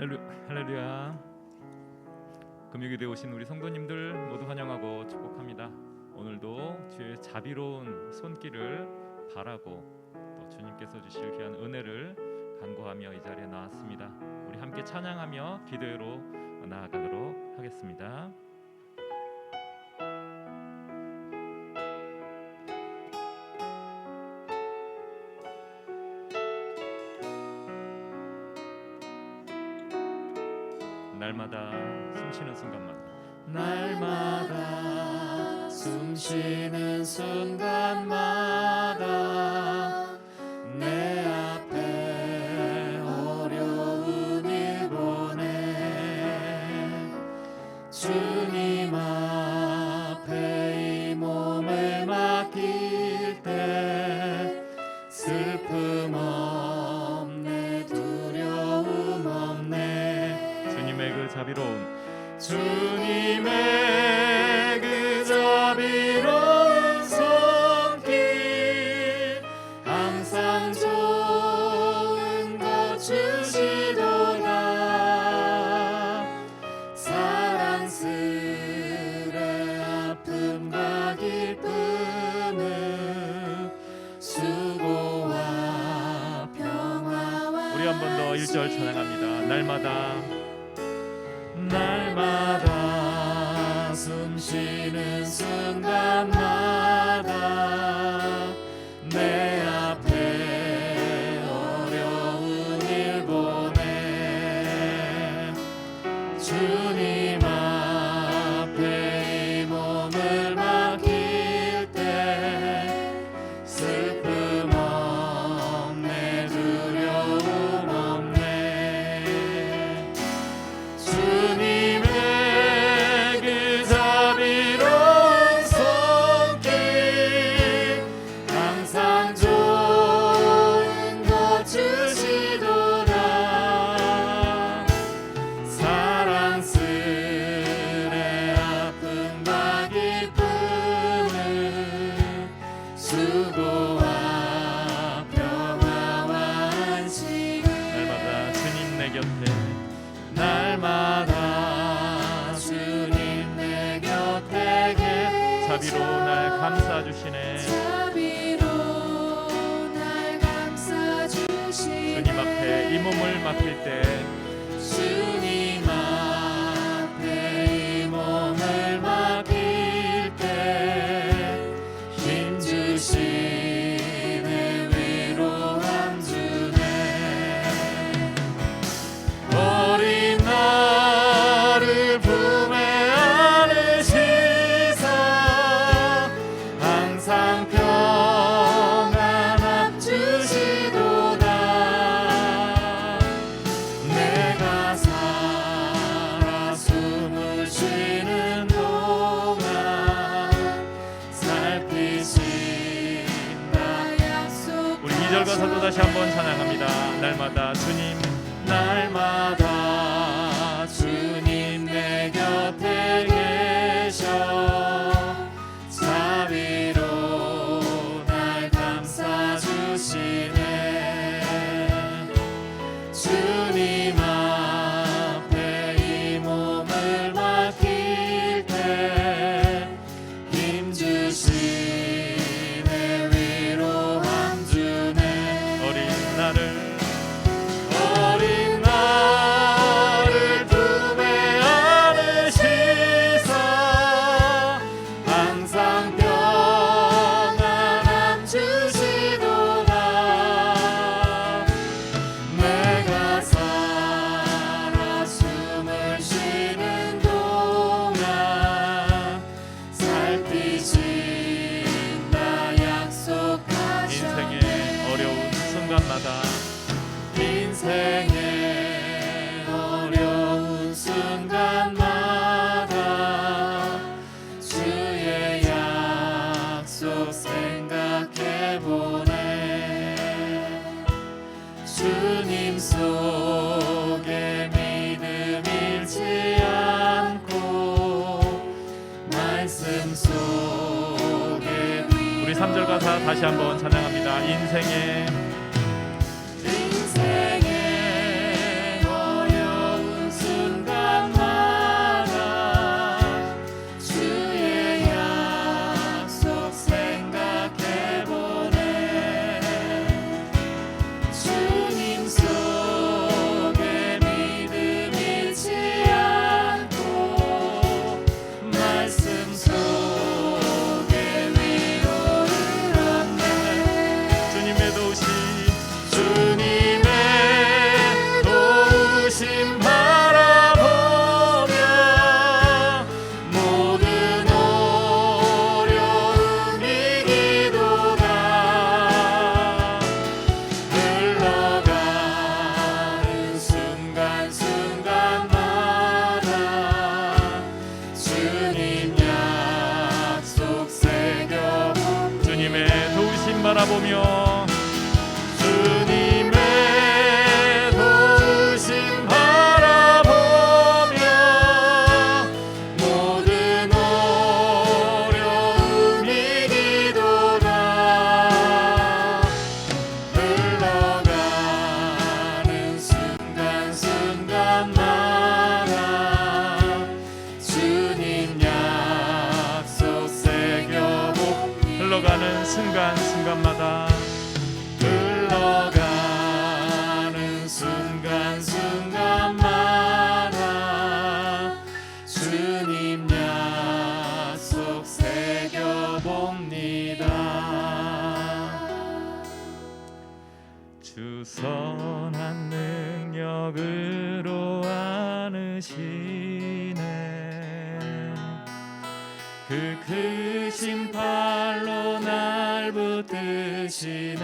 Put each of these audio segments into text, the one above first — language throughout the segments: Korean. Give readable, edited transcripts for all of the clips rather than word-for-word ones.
할렐루야. 금요일에 오신 우리 성도님들 모두 환영하고 축복합니다. 오늘도 주의 자비로운 손길을 바라고 또 주님께서 주실 귀한 은혜를 간구하며 이 자리에 나왔습니다. 우리 함께 찬양하며 기도로 나아가도록 하겠습니다. 날마다 숨쉬는 순간마다 날마다 숨쉬는 순간마다 내 앞에 어려운 일 보내 주님 앞에 이 몸을 맡길 때 슬픔 없네 두려움 없네 주님의 그 자비로운 손길 항상 좋은 것 주시도다 사랑스레 아픔과 기쁨을 수고와 평화와 우리 한 번 더 1절 찬양합니다. 날마다 숨쉬는 순간마다 내 앞에 어려운 일 보내 주님 앞에 이 몸을 맡길 때 슬픔 없네 두려움 없네 주님의 그 자비로운 손길 항상 좋은 것 주시도다 사랑스레 아픔과 기쁨을 수고와 평화와 안식을 날마다 주님 내 곁에 날마다 주님 내 곁에 계셔 자비로 날 감싸 주시네. 자비로 날 감싸 주시네 주님 앞에 이 몸을 맡길 때 주님 앞에 이 몸을 맡길 때 힘 주시네 위로함 주네 어린 나를 품에 안으시사 항상 평안함 주시도다 내가 살아 숨을 쉬는 동안 살피신다 약속 우리 2절 가사도 다시 한번 찬양합니다. 날마다 주님 내 곁에 계셔 자비로 날 감싸 주시네 주님 앞에 이 몸을 맡길 때 힘 주시네 위로함 주네 어린 나를 품에 안으시사 항상 평안함 주시도다 내가 살아 숨을 쉬는 동안 살피신다 약속하셨네 인생의 어려운 순간마다 인생의 어려운 순간마다 주의 약속 생각해보네 주님 속에 믿음 잃지 않고 말씀 속에 우리 3절 가사 다시 한번 찬양합니다. 인생의 인생의 어려운 주님 약속 새겨봅니다. 주님의 도우심 바라보며 주님의 도우심 바라보며 모든 어려움 이기도다. 흘러가는 순간순간마다 주님 약속 새겨봅니다. 흘러가는 순간순간마다 흘러가는 순간순간마다 주님 약속 새겨봅니다. 주 선한 능력으로 안으시네. 그 크신 팔로 날 붙드시네.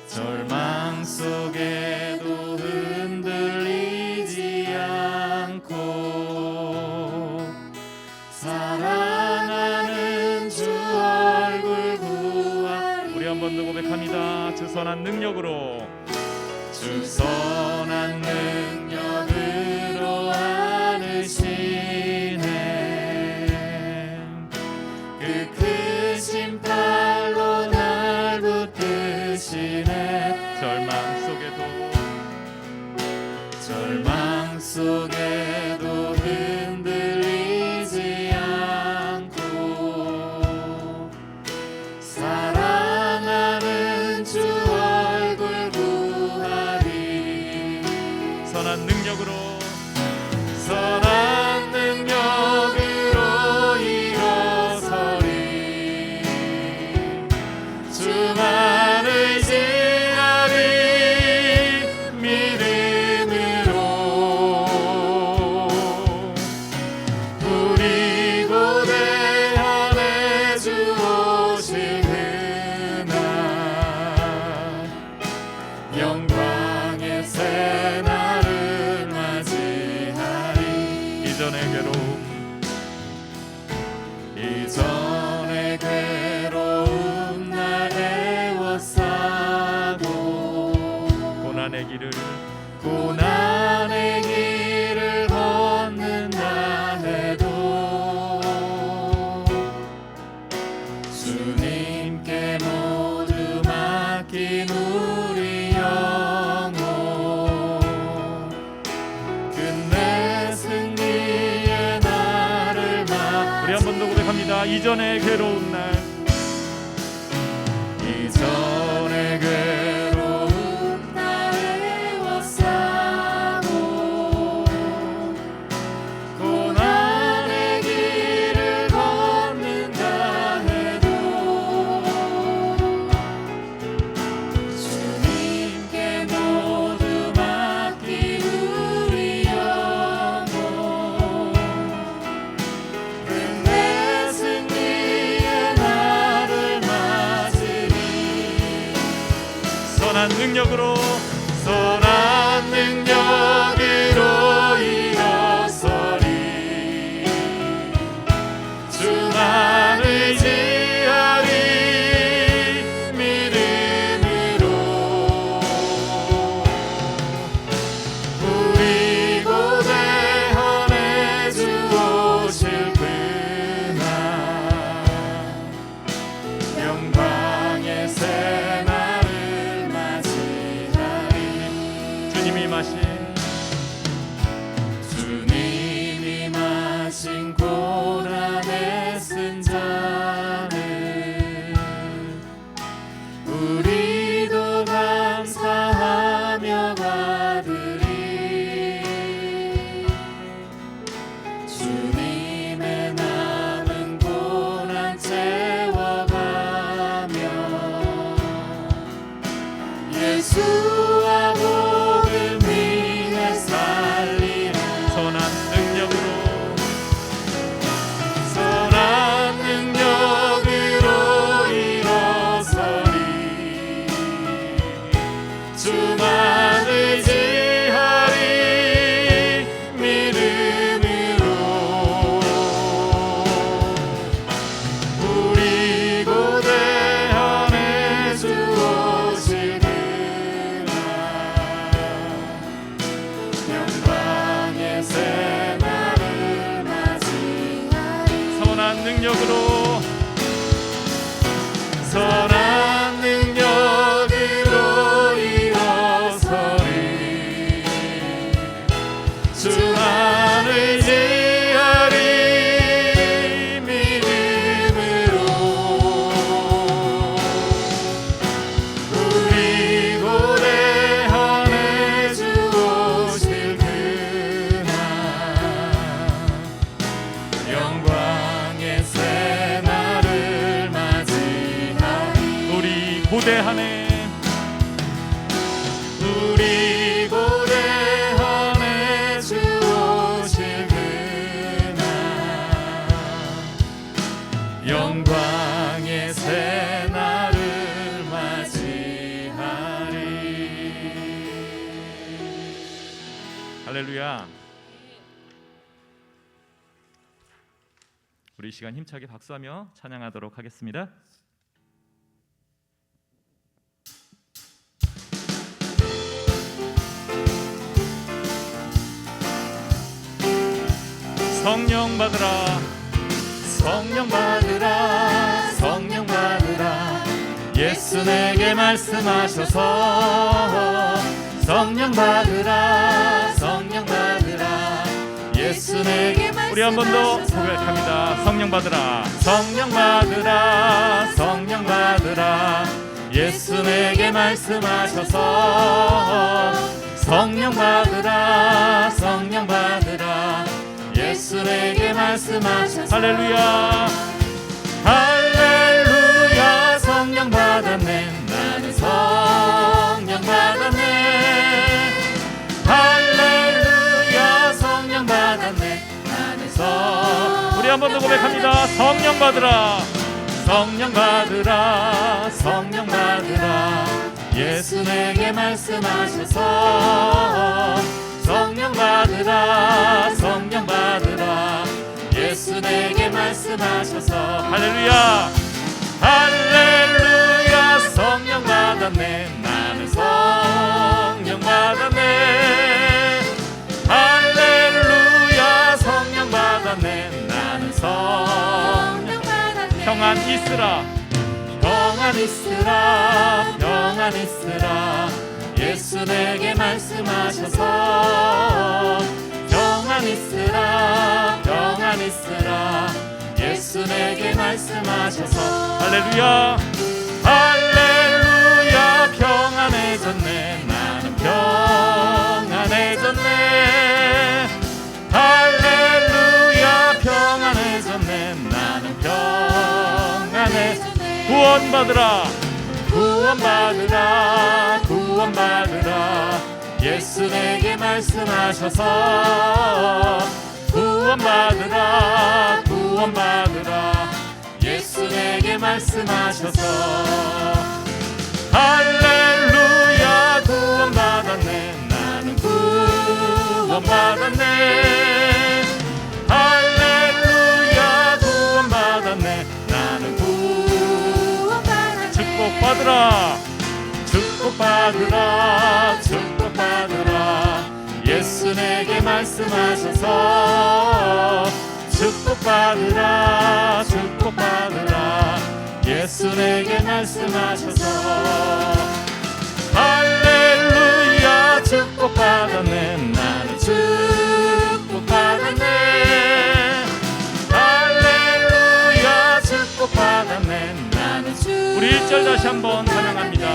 절망 속에도 흔들리지 않고 사랑하는 주 얼굴 구하리. 우리 한 번 더 고백합니다. 주 선한 능력으로 주 선한 능력으로 안으시네. 그 크신 팔로 날 붙드시네. 절망 속에도 흔들리지 않고 사랑하는 주 얼굴 구하리. 선한 능력으로 선한 능력으로 일어서리. 주만 의지하리. 믿음으로 우리 고대 안에 주 오실 그날 영광의 새날을 맞이하리. 이전의 괴로움 날 애워싸고 고난의 길을 걷는다 해도 주님께 모두 맡긴 우리 영혼 끝내 승리의 날을 우리 한 번 더 고백합니다. 이전의 괴로운 날 이전의 괴로움 날 애워싸고 고난의 길을 걷는다 해도 주님께 모두 맡긴 우리 영혼 끝내 승리의 날을 맞으리. 선한 능력으로 선한 능력으로 일어서리. 주만 의지하리. 믿음으로 우리 고대 안에 주 오실 그날 영광의 새날을 맞이하리. 능력으로 선한 능력으로 일어서리 주만 의지하리 믿음으로 우리 고대하네 주 오실 그날 영광의 새날을 맞이하리 우리 고대하네 우리 고대하네 주 오실 그날 영광의 새날을 맞이하리. 할렐루야. 우리 이 시간 힘차게 박수하며 찬양하도록 하겠습니다. 성령 받으라 성령 받으라 성령 받으라 예수 내게 말씀하셔서 성령 받으라 성령 받으라 예수 내게 우리 한 번 더 고백합니다. 성령 받으라 성령 받으라 성령 받으라 예수 내게 말씀하셔서 성령 받으라 성령 받으라 예수 내게 말씀하셔서 할렐루야 할렐루야 성령 받았네 나는 성령 받았네 할렐루야 성령 받았네 나는 우리 한 번 더 고백합니다. 성령 받으라 성령 받으라 성령 받으라 예수 내게 말씀하셔서 성령 받으라 성령 받으라 예수 내게 말씀하셔서 할렐루야 할렐루야 성령 받았네 나는 성령 받았네 할렐루야 성령 받았네 나는 성령 받았네 평안 있으라 평안 있으라 평안 있으라 예수 내게 말씀하셔서 평안 있으라 평안 있으라 예수 내게 말씀하셔서 할렐루야 할렐루야 평안해졌네 나는 평안해졌네 할렐루야 평안해졌네 나는 평안해졌네 구원받으라 구원받으라 구원받으라 예수 내게 말씀하셔서 구원받으라 구원받으라 예수 내게 말씀하셔서 할렐루야 구원받았네 나는 구원받았네 할렐루야 구원받았네 나는 구원받았네 축복받으라 축복받으라 축복받으라 예수 내게 말씀하셔서 축복받으라 축복받으라 예수 내게 말씀하셔서 할렐루야 축복받았네 나는 축복받았네 할렐루야 축복받았네 나는 우리 1절 다시 한번 찬양합니다.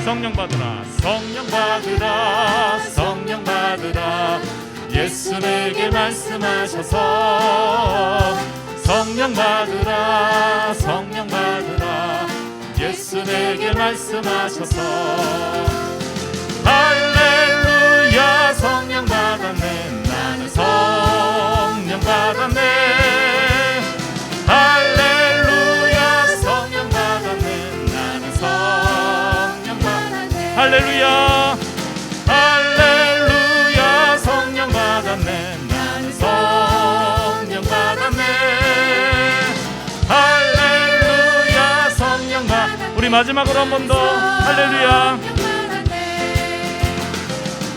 성령 받으라 성령 받으라 성령 받으라 예수 내게 말씀하셔서 성령 받으라 성령 받으라 예수 내게 말씀하셔서 할렐루야 성령 받았네 나는 성령 받았네 할렐루야 성령 받았네 나는 성령 받았네 할렐루야 할렐루야 성령 받았네 나는 성령 받았네 할렐루야 성령 받았네 우리 마지막으로 한 번 더 할렐루야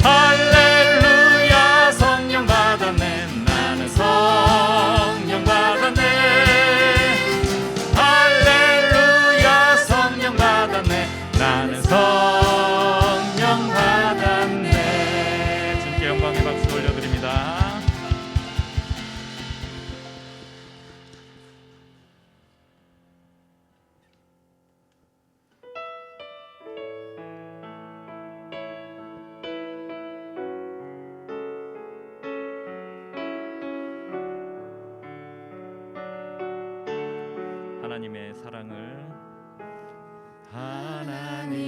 할렐루야 성령 받았네 나는 성령 받았네 하나님의 사랑을 하나님의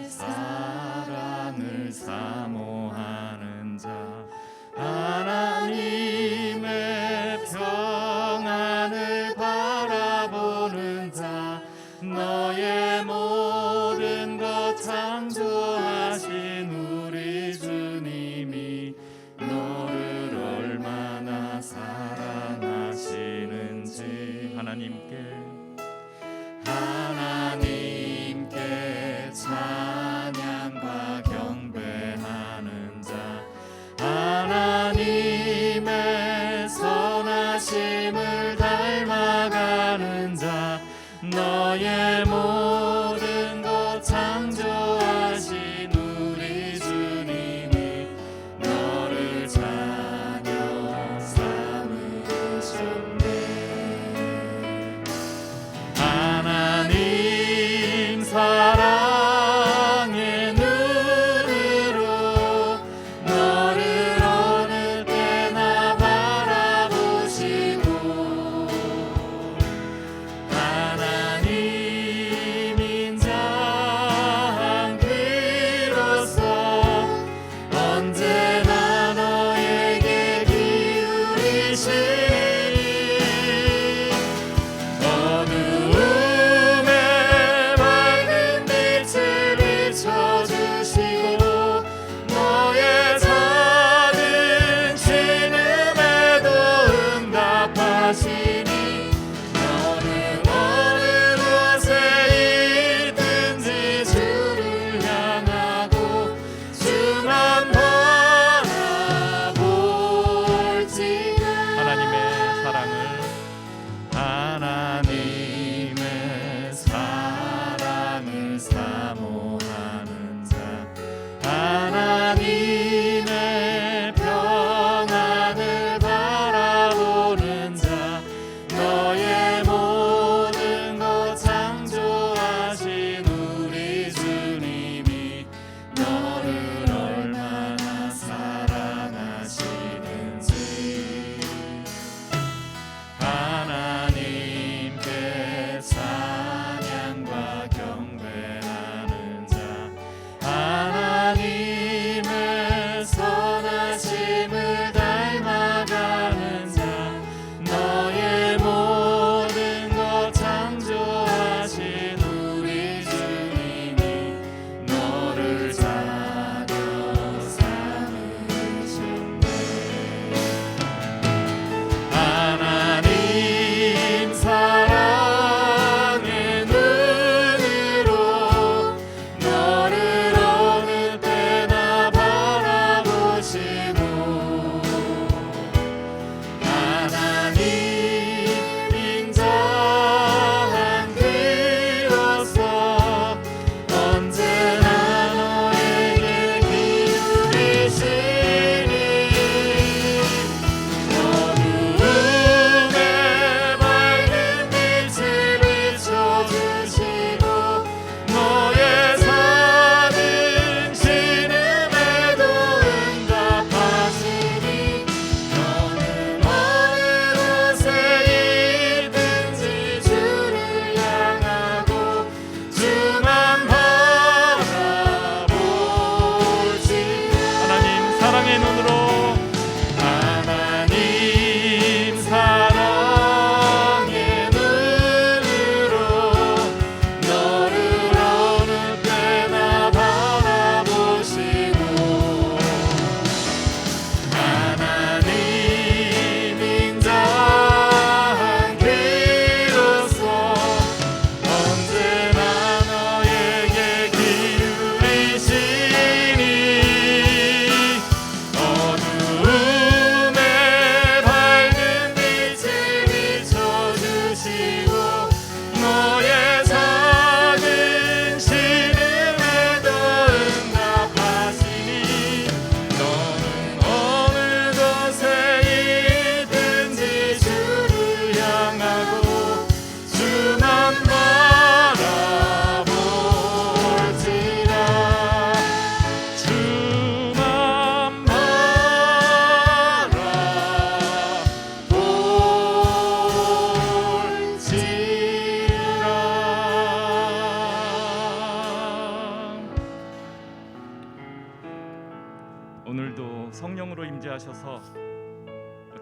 사랑을 사모하는 자 하나님의 평안을 바라보는 자 너의 모든 것 창조하신 우리 주님이 너를 얼마나 사랑하시는지 하나님께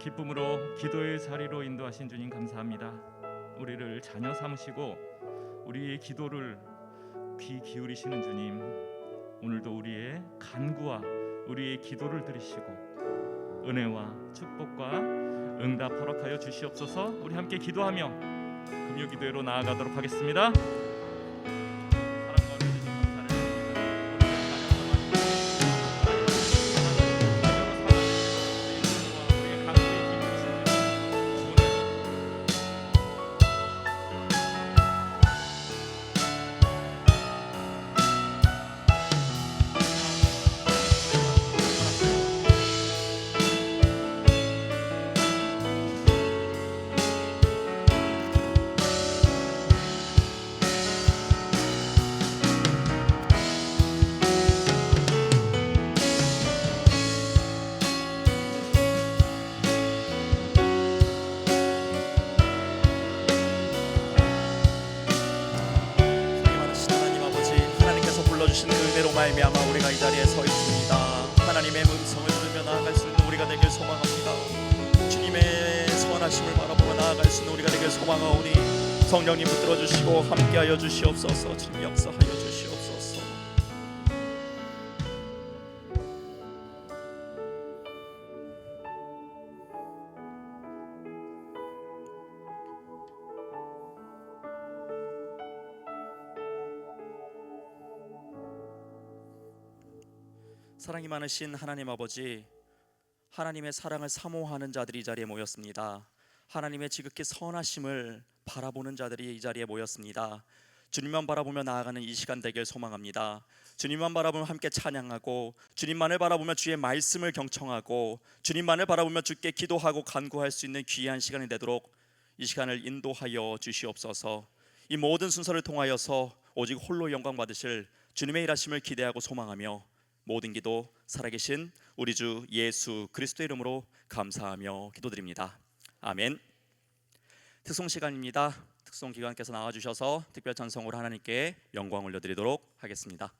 기쁨으로 기도의 자리로 인도하신 주님 감사합니다. 우리를 자녀 삼으시고 우리의 기도를 귀 기울이시는 주님, 오늘도 우리의 간구와 우리의 기도를 들으시고 은혜와 축복과 응답 허락하여 주시옵소서. 우리 함께 기도하며 금요기도회로 나아가도록 하겠습니다. 주신 은혜로 말미암아 우리가 이 자리에 서 있습니다. 하나님의 음성을 들으며 나아갈 수 있는 우리가 되길 소망합니다. 주님의 선하심을 바라보며 나아갈 수 있는 우리가 되길 소망하오니 성령님 붙들어 주시고 함께하여 주시옵소서. 주님 역사하여 주시옵소서. 사랑이 많으신 하나님 아버지, 하나님의 사랑을 사모하는 자들이 이 자리에 모였습니다. 하나님의 지극히 선하심을 바라보는 자들이 이 자리에 모였습니다. 주님만 바라보며 나아가는 이 시간 되길 소망합니다. 주님만 바라보며 함께 찬양하고, 주님만을 바라보며 주의 말씀을 경청하고, 주님만을 바라보며 주께 기도하고 간구할 수 있는 귀한 시간이 되도록 이 시간을 인도하여 주시옵소서. 이 모든 순서를 통하여서 오직 홀로 영광 받으실 주님의 일하심을 기대하고 소망하며 모든 기도 살아계신 우리 주 예수 그리스도의 이름으로 감사하며 기도드립니다. 아멘. 특송 시간입니다. 특송 기관께서 나와주셔서 특별 찬송으로 하나님께 영광 올려드리도록 하겠습니다.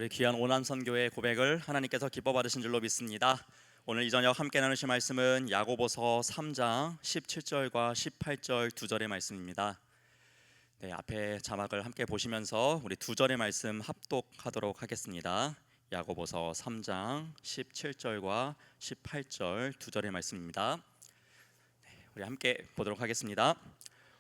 우리 귀한 오남 선교의 고백을 하나님께서 기뻐 받으신 줄로 믿습니다. 오늘 이 저녁 함께 나누실 말씀은 야고보서 3장 17절과 18절 두 절의 말씀입니다. 네, 앞에 자막을 함께 보시면서 우리 두 절의 말씀 합독하도록 하겠습니다. 야고보서 3장 17절과 18절 두 절의 말씀입니다. 우리 함께 보도록 하겠습니다.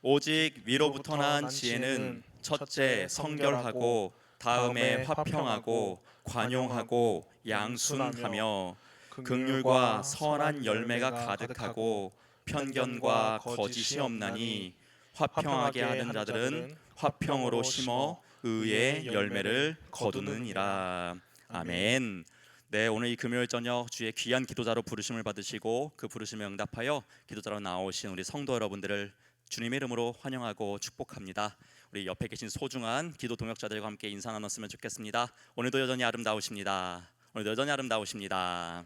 오직 위로부터 난 지혜는 첫째 성결하고 다음에 화평하고 관용하고 양순하며 긍휼과 선한 열매가 가득하고 편견과 거짓이 없나니 화평하게 하는 자들은 화평으로 심어 의의 열매를 거두느니라. 아멘. 네, 오늘 이 금요일 저녁 주의 귀한 기도자로 부르심을 받으시고 그 부르심에 응답하여 기도자로 나오신 우리 성도 여러분들을 주님의 이름으로 환영하고 축복합니다. 우리 옆에 계신 소중한 기도 동역자들과 함께 인사 나눴으면 좋겠습니다. 오늘도 여전히 아름다우십니다. 오늘도 여전히 아름다우십니다.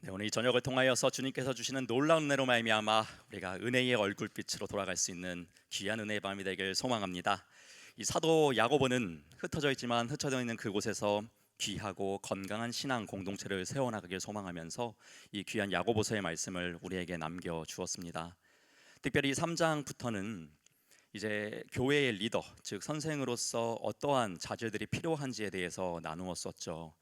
네, 오늘 이 저녁을 통하여서 주님께서 주시는 놀라운 은혜로 말미암아 우리가 은혜의 얼굴빛으로 돌아갈 수 있는 귀한 은혜의 밤이 되길 소망합니다. 이 사도 야고보는 흩어져 있지만 흩어져 있는 그곳에서 귀하고 건강한 신앙 공동체를 세워나가길 소망하면서 이 귀한 야고보서의 말씀을 우리에게 남겨 주었습니다. 특별히 3장부터는 이제 교회의 리더, 즉 선생으로서 어떠한 자질들이 필요한지에 대해서 나누었었죠.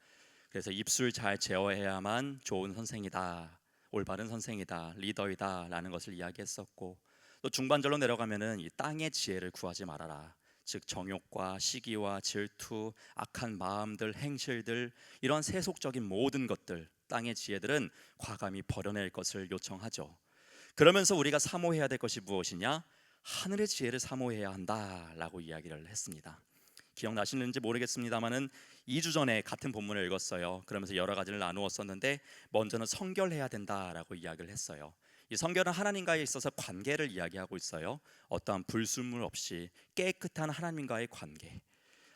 그래서 입술 잘 제어해야만 좋은 선생이다, 올바른 선생이다, 리더이다 라는 것을 이야기했었고, 또 중반절로 내려가면은 이 땅의 지혜를 구하지 말아라, 즉 정욕과 시기와 질투, 악한 마음들, 행실들, 이런 세속적인 모든 것들, 땅의 지혜들은 과감히 버려낼 것을 요청하죠. 그러면서 우리가 사모해야 될 것이 무엇이냐? 하늘의 지혜를 사모해야 한다라고 이야기를 했습니다. 기억나시는지 모르겠습니다만은 2주 전에 같은 본문을 읽었어요. 그러면서 여러 가지를 나누었었는데 먼저는 성결해야 된다라고 이야기를 했어요. 이 성결은 하나님과에 있어서 관계를 이야기하고 있어요. 어떠한 불순물 없이 깨끗한 하나님과의 관계,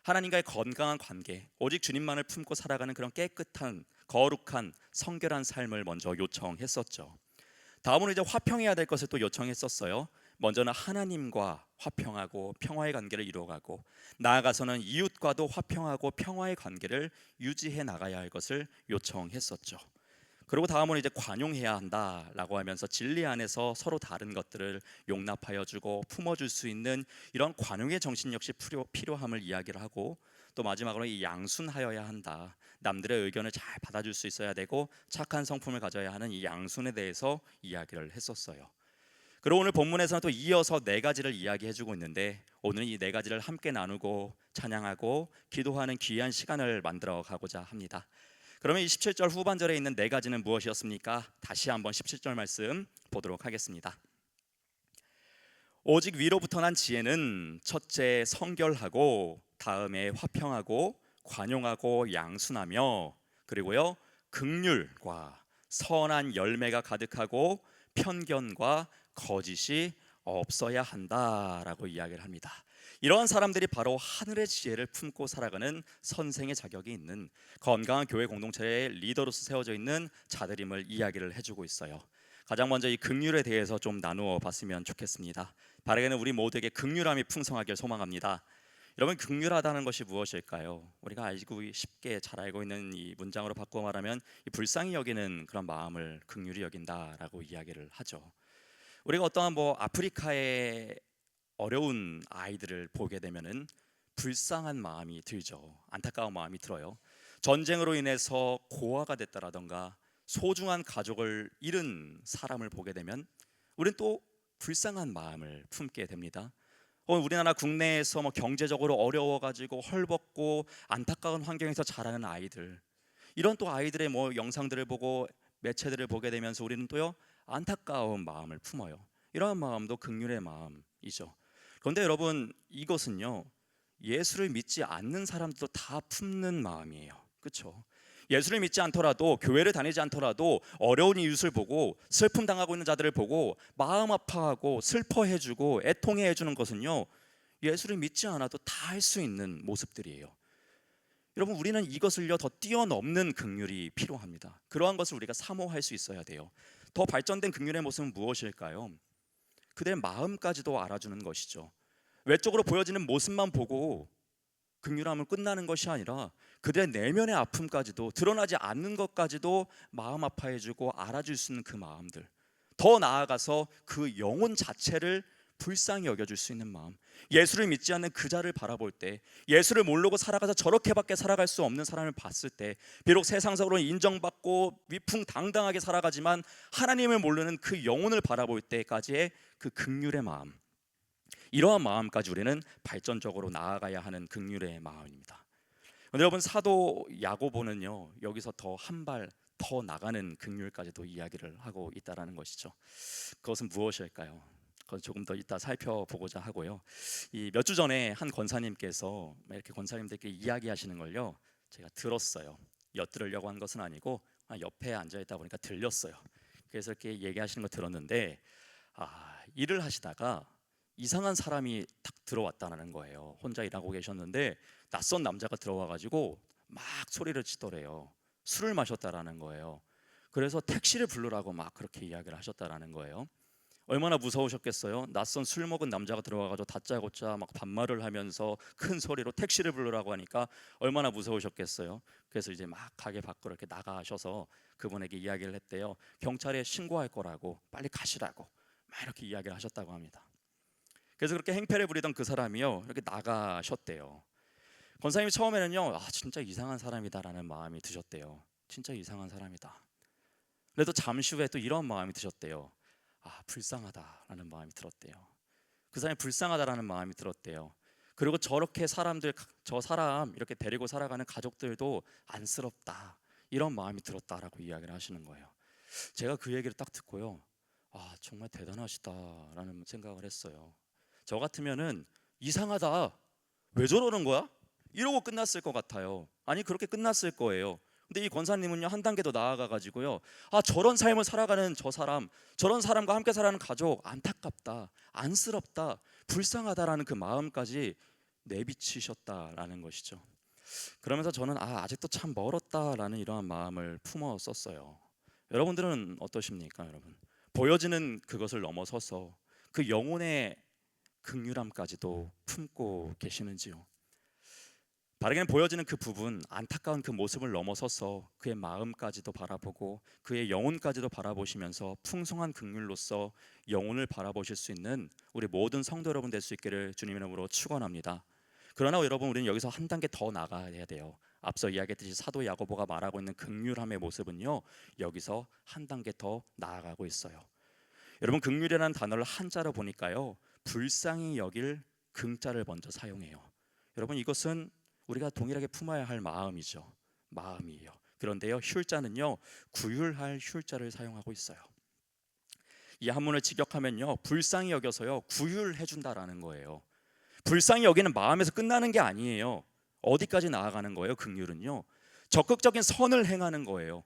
하나님과의 건강한 관계, 오직 주님만을 품고 살아가는 그런 깨끗한 거룩한 성결한 삶을 먼저 요청했었죠. 다음으로 이제 화평해야 될 것을 또 요청했었어요. 먼저는 하나님과 화평하고 평화의 관계를 이루어가고 나아가서는 이웃과도 화평하고 평화의 관계를 유지해 나가야 할 것을 요청했었죠. 그리고 다음으로 이제 관용해야 한다라고 하면서 진리 안에서 서로 다른 것들을 용납하여 주고 품어줄 수 있는 이런 관용의 정신 역시 필요함을 이야기를 하고, 또 마지막으로 이 양순하여야 한다. 남들의 의견을 잘 받아줄 수 있어야 되고 착한 성품을 가져야 하는 이 양순에 대해서 이야기를 했었어요. 그리고 오늘 본문에서는 또 이어서 네 가지를 이야기해주고 있는데, 오늘은 이 네 가지를 함께 나누고 찬양하고 기도하는 귀한 시간을 만들어 가고자 합니다. 그러면 이 17절 후반절에 있는 네 가지는 무엇이었습니까? 다시 한번 17절 말씀 보도록 하겠습니다. 오직 위로부터 난 지혜는 첫째 성결하고 다음에 화평하고 관용하고 양순하며, 그리고요 긍휼과 선한 열매가 가득하고 편견과 거짓이 없어야 한다라고 이야기를 합니다. 이러한 사람들이 바로 하늘의 지혜를 품고 살아가는 선생의 자격이 있는 건강한 교회 공동체의 리더로서 세워져 있는 자들임을 이야기를 해주고 있어요. 가장 먼저 이 긍휼에 대해서 좀 나누어 봤으면 좋겠습니다. 바라기는 우리 모두에게 긍휼함이 풍성하길 소망합니다. 여러분, 긍휼하다는 것이 무엇일까요? 우리가 알고 쉽게 잘 알고 있는 이 문장으로 바꾸어 말하면 이 불쌍히 여기는 그런 마음을 긍휼히 여긴다라고 이야기를 하죠. 우리가 어떠한 아프리카의 어려운 아이들을 보게 되면은 불쌍한 마음이 들죠. 안타까운 마음이 들어요. 전쟁으로 인해서 고아가 됐다라던가 소중한 가족을 잃은 사람을 보게 되면 우리는 또 불쌍한 마음을 품게 됩니다. 우리나라 국내에서 경제적으로 어려워가지고 헐벗고 안타까운 환경에서 자라는 아이들, 이런 또 아이들의 영상들을 보고 매체들을 보게 되면서 우리는 또요 안타까운 마음을 품어요. 이러한 마음도 긍휼의 마음이죠. 그런데 여러분, 이것은요 예수를 믿지 않는 사람들도 다 품는 마음이에요. 그렇죠? 예수를 믿지 않더라도, 교회를 다니지 않더라도 어려운 이웃을 보고 슬픔 당하고 있는 자들을 보고 마음 아파하고 슬퍼해주고 애통해주는 것은요 예수를 믿지 않아도 다 할 수 있는 모습들이에요. 여러분, 우리는 이것을요 더 뛰어넘는 긍휼이 필요합니다. 그러한 것을 우리가 사모할 수 있어야 돼요. 더 발전된 긍휼의 모습은 무엇일까요? 그들의 마음까지도 알아주는 것이죠. 외적으로 보여지는 모습만 보고 긍휼함을 끝나는 것이 아니라 그들의 내면의 아픔까지도, 드러나지 않는 것까지도 마음 아파해주고 알아줄 수 있는 그 마음들, 더 나아가서 그 영혼 자체를 불쌍히 여겨줄 수 있는 마음, 예수를 믿지 않는 그 자를 바라볼 때, 예수를 모르고 살아가서 저렇게밖에 살아갈 수 없는 사람을 봤을 때, 비록 세상적으로 인정받고 위풍당당하게 살아가지만 하나님을 모르는 그 영혼을 바라볼 때까지의 그 긍휼의 마음, 이러한 마음까지 우리는 발전적으로 나아가야 하는 긍휼의 마음입니다. 근데 여러분, 사도 야고보는요, 여기서 더 한 발 더 나가는 긍휼까지도 이야기를 하고 있다라는 것이죠. 그것은 무엇일까요? 그건 조금 더 이따 살펴보고자 하고요. 이 몇 주 전에 한 권사님께서 이렇게 권사님들께 이야기하시는 걸요, 제가 들었어요. 엿들으려고 한 것은 아니고 옆에 앉아 있다 보니까 들렸어요. 그래서 이렇게 얘기하시는 거 들었는데, 일을 하시다가 이상한 사람이 딱 들어왔다는 거예요. 혼자 일하고 계셨는데 낯선 남자가 들어와가지고 막 소리를 치더래요. 술을 마셨다라는 거예요. 그래서 택시를 부르라고 막 그렇게 이야기를 하셨다라는 거예요. 얼마나 무서우셨겠어요? 낯선 술 먹은 남자가 들어와가지고 다짜고짜 막 반말을 하면서 큰 소리로 택시를 부르라고 하니까 얼마나 무서우셨겠어요? 그래서 이제 막 가게 밖으로 이렇게 나가셔서 그분에게 이야기를 했대요. 경찰에 신고할 거라고, 빨리 가시라고 막 이렇게 이야기를 하셨다고 합니다. 그래서 그렇게 행패를 부리던 그 사람이요, 이렇게 나가셨대요. 권사님이 처음에는요, 진짜 이상한 사람이다라는 마음이 드셨대요. 진짜 이상한 사람이다. 그래도 잠시 후에 또 이런 마음이 드셨대요. 불쌍하다라는 마음이 들었대요. 그 사람이 불쌍하다라는 마음이 들었대요. 그리고 저렇게 저 사람 이렇게 데리고 살아가는 가족들도 안쓰럽다, 이런 마음이 들었다라고 이야기를 하시는 거예요. 제가 그 얘기를 딱 듣고요, 정말 대단하시다라는 생각을 했어요. 저 같으면은 이상하다, 왜 저러는 거야? 이러고 끝났을 것 같아요. 아니, 그렇게 끝났을 거예요. 근데 이 권사님은요, 한 단계 더 나아가 가지고요, 저런 삶을 살아가는 저 사람, 저런 사람과 함께 살아가는 가족 안타깝다, 안쓰럽다, 불쌍하다라는 그 마음까지 내비치셨다라는 것이죠. 그러면서 저는 아직도 참 멀었다라는 이러한 마음을 품었었어요. 여러분들은 어떠십니까? 여러분, 보여지는 그것을 넘어서서 그 영혼의 긍휼함까지도 품고 계시는지요? 바르게는 보여지는 그 부분, 안타까운 그 모습을 넘어서서 그의 마음까지도 바라보고 그의 영혼까지도 바라보시면서 풍성한 긍휼로서 영혼을 바라보실 수 있는 우리 모든 성도 여러분 될 수 있기를 주님의 이름으로 축원합니다. 그러나 여러분, 우리는 여기서 한 단계 더 나가야 돼요. 앞서 이야기했듯이 사도 야고보가 말하고 있는 긍휼함의 모습은요, 여기서 한 단계 더 나아가고 있어요. 여러분, 긍휼이라는 단어를 한자로 보니까요, 불쌍히 여길 긍자를 먼저 사용해요. 여러분, 이것은 우리가 동일하게 품어야 할 마음이죠. 마음이에요. 그런데요, 휼자는요, 구휼할 휼자를 사용하고 있어요. 이 한문을 직역하면요, 불쌍히 여겨서요, 구휼해 준다라는 거예요. 불쌍히 여기는 마음에서 끝나는 게 아니에요. 어디까지 나아가는 거예요? 긍휼은요, 적극적인 선을 행하는 거예요.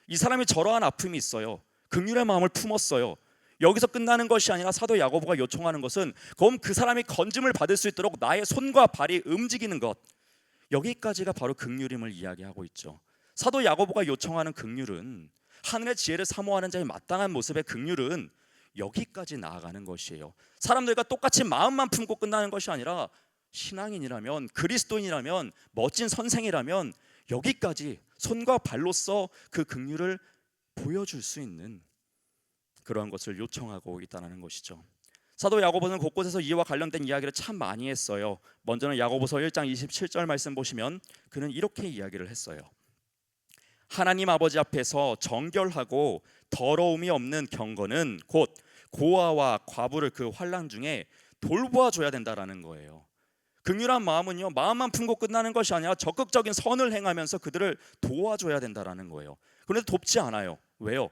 이 사람이 저러한 아픔이 있어요. 긍휼의 마음을 품었어요. 여기서 끝나는 것이 아니라 사도 야고보가 요청하는 것은 그럼 그 사람이 건짐을 받을 수 있도록 나의 손과 발이 움직이는 것, 여기까지가 바로 긍휼임을 이야기하고 있죠. 사도 야고보가 요청하는 긍휼은, 하늘의 지혜를 사모하는 자의 마땅한 모습의 긍휼은 여기까지 나아가는 것이에요. 사람들과 똑같이 마음만 품고 끝나는 것이 아니라 신앙인이라면, 그리스도인이라면, 멋진 선생이라면 여기까지 손과 발로써 그 긍휼을 보여줄 수 있는 그러한 것을 요청하고 있다는 것이죠. 사도 야고보는 곳곳에서 이와 관련된 이야기를 참 많이 했어요. 먼저는 야고보서 1장 27절 말씀 보시면 그는 이렇게 이야기를 했어요. 하나님 아버지 앞에서 정결하고 더러움이 없는 경건은 곧 고아와 과부를 그 환난 중에 돌보아 줘야 된다라는 거예요. 긍휼한 마음은요, 마음만 품고 끝나는 것이 아니라 적극적인 선을 행하면서 그들을 도와줘야 된다라는 거예요. 그런데 돕지 않아요. 왜요?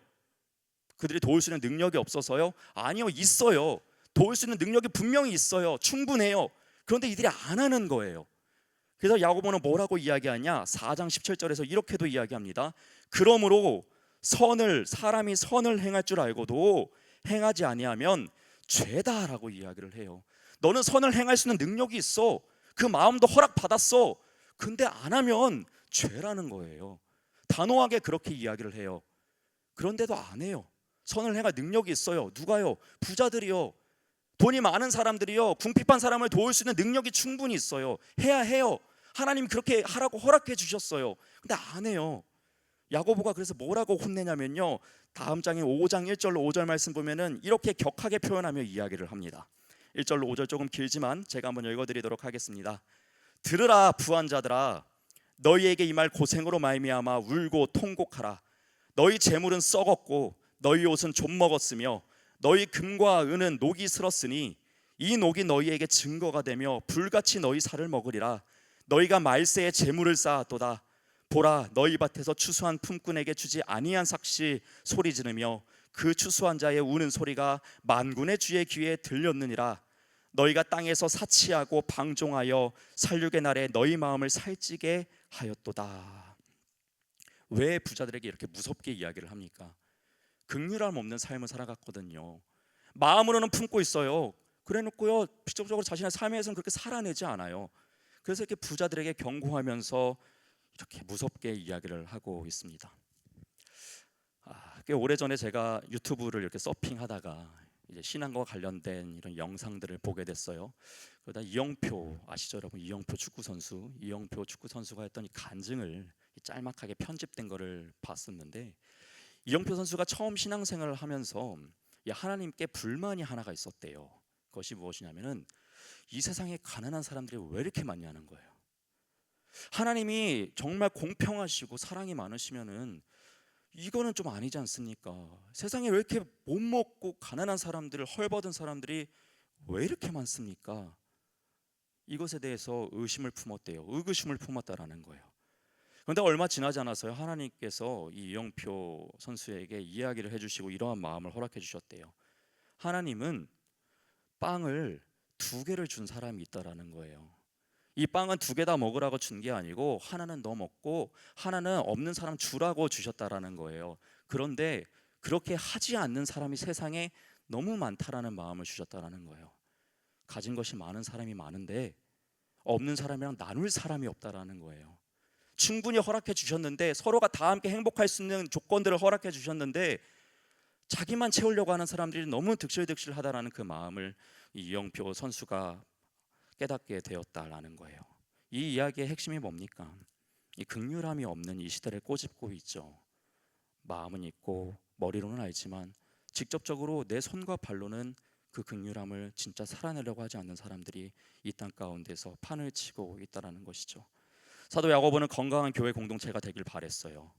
그들이 도울 수 있는 능력이 없어서요? 아니요, 있어요. 도울 수 있는 능력이 분명히 있어요. 충분해요. 그런데 이들이 안 하는 거예요. 그래서 야고보는 뭐라고 이야기하냐? 4장 17절에서 이렇게도 이야기합니다. 그러므로 사람이 선을 행할 줄 알고도 행하지 아니하면 죄다라고 이야기를 해요. 너는 선을 행할 수 있는 능력이 있어. 그 마음도 허락받았어. 근데 안 하면 죄라는 거예요. 단호하게 그렇게 이야기를 해요. 그런데도 안 해요. 선을 행할 능력이 있어요. 누가요? 부자들이요. 돈이 많은 사람들이요, 궁핍한 사람을 도울 수 있는 능력이 충분히 있어요. 해야 해요. 하나님 그렇게 하라고 허락해 주셨어요. 근데 안 해요. 야고보가 그래서 뭐라고 혼내냐면요, 다음 장에 5장 1절로 5절 말씀 보면은 이렇게 격하게 표현하며 이야기를 합니다. 1절로 5절 조금 길지만 제가 한번 읽어드리도록 하겠습니다. 들으라 부한 자들아, 너희에게 이 말 고생으로 말미암아 울고 통곡하라. 너희 재물은 썩었고 너희 옷은 좀 먹었으며 너희 금과 은은 녹이 슬었으니 이 녹이 너희에게 증거가 되며 불같이 너희 살을 먹으리라. 너희가 말세에 재물을 쌓았도다. 보라, 너희 밭에서 추수한 품꾼에게 주지 아니한 삭시 소리 지르며 그 추수한 자의 우는 소리가 만군의 주의 귀에 들렸느니라. 너희가 땅에서 사치하고 방종하여 살육의 날에 너희 마음을 살찌게 하였도다. 왜 부자들에게 이렇게 무섭게 이야기를 합니까? 긍휼함 없는 삶을 살아갔거든요. 마음으로는 품고 있어요. 그래놓고요, 직접적으로 자신의 삶에서는 그렇게 살아내지 않아요. 그래서 이렇게 부자들에게 경고하면서 이렇게 무섭게 이야기를 하고 있습니다. 꽤 오래전에 제가 유튜브를 이렇게 서핑하다가 이제 신앙과 관련된 이런 영상들을 보게 됐어요. 그러다 이영표 아시죠, 여러분? 이영표 축구 선수가 했던 이 간증을 짤막하게 편집된 거를 봤었는데, 이영표 선수가 처음 신앙생활을 하면서 하나님께 불만이 하나가 있었대요. 그것이 무엇이냐면은 이 세상에 가난한 사람들이 왜 이렇게 많냐는 거예요. 하나님이 정말 공평하시고 사랑이 많으시면은 이거는 좀 아니지 않습니까? 세상에 왜 이렇게 못 먹고 가난한 사람들을, 헐벗은 사람들이 왜 이렇게 많습니까? 이것에 대해서 의심을 품었대요. 의구심을 품었다라는 거예요. 그런데 얼마 지나지 않아서요, 하나님께서 이 이영표 선수에게 이야기를 해주시고 이러한 마음을 허락해 주셨대요. 하나님은 빵을 2개를 준 사람이 있다라는 거예요. 이 빵은 2개 다 먹으라고 준 게 아니고 하나는 너 먹고 하나는 없는 사람 주라고 주셨다라는 거예요. 그런데 그렇게 하지 않는 사람이 세상에 너무 많다라는 마음을 주셨다라는 거예요. 가진 것이 많은 사람이 많은데 없는 사람이랑 나눌 사람이 없다라는 거예요. 충분히 허락해 주셨는데, 서로가 다 함께 행복할 수 있는 조건들을 허락해 주셨는데 자기만 채우려고 하는 사람들이 너무 득실득실하다라는 그 마음을 이영표 선수가 깨닫게 되었다라는 거예요. 이 이야기의 핵심이 뭡니까? 이 긍휼함이 없는 이 시대를 꼬집고 있죠. 마음은 있고 머리로는 알지만 직접적으로 내 손과 발로는 그 긍휼함을 진짜 살아내려고 하지 않는 사람들이 이 땅 가운데서 판을 치고 있다라는 것이죠. 사도 야고보는 건강한 교회 공동체가 되길 바랬어요.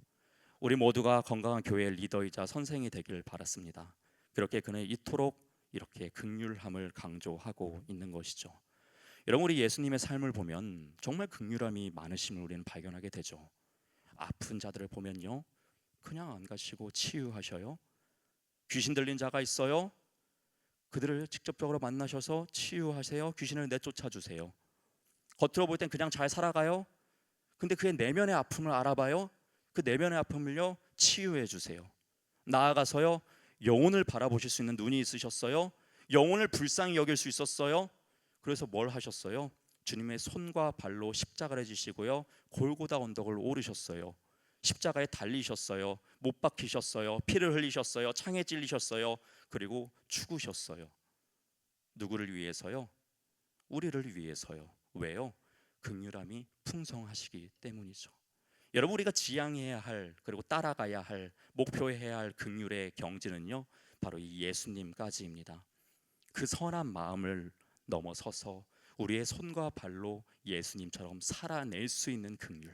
우리 모두가 건강한 교회의 리더이자 선생이 되길 바랐습니다. 그렇게 그는 이토록 이렇게 긍휼함을 강조하고 있는 것이죠. 여러분, 우리 예수님의 삶을 보면 정말 긍휼함이 많으심을 우리는 발견하게 되죠. 아픈 자들을 보면요, 그냥 안 가시고 치유하셔요. 귀신 들린 자가 있어요, 그들을 직접적으로 만나셔서 치유하세요. 귀신을 내쫓아 주세요. 겉으로 볼 땐 그냥 잘 살아가요. 근데 그의 내면의 아픔을 알아봐요. 그 내면의 아픔을요, 치유해 주세요. 나아가서요, 영혼을 바라보실 수 있는 눈이 있으셨어요. 영혼을 불쌍히 여길 수 있었어요. 그래서 뭘 하셨어요? 주님의 손과 발로 십자가를 지시고요, 골고다 언덕을 오르셨어요. 십자가에 달리셨어요. 못 박히셨어요. 피를 흘리셨어요. 창에 찔리셨어요. 그리고 죽으셨어요. 누구를 위해서요? 우리를 위해서요. 왜요? 긍휼함이 풍성하시기 때문이죠. 여러분, 우리가 지향해야 할, 그리고 따라가야 할, 목표해야 할 긍휼의 경지는요, 바로 이 예수님까지입니다. 그 선한 마음을 넘어서서 우리의 손과 발로 예수님처럼 살아낼 수 있는 긍휼,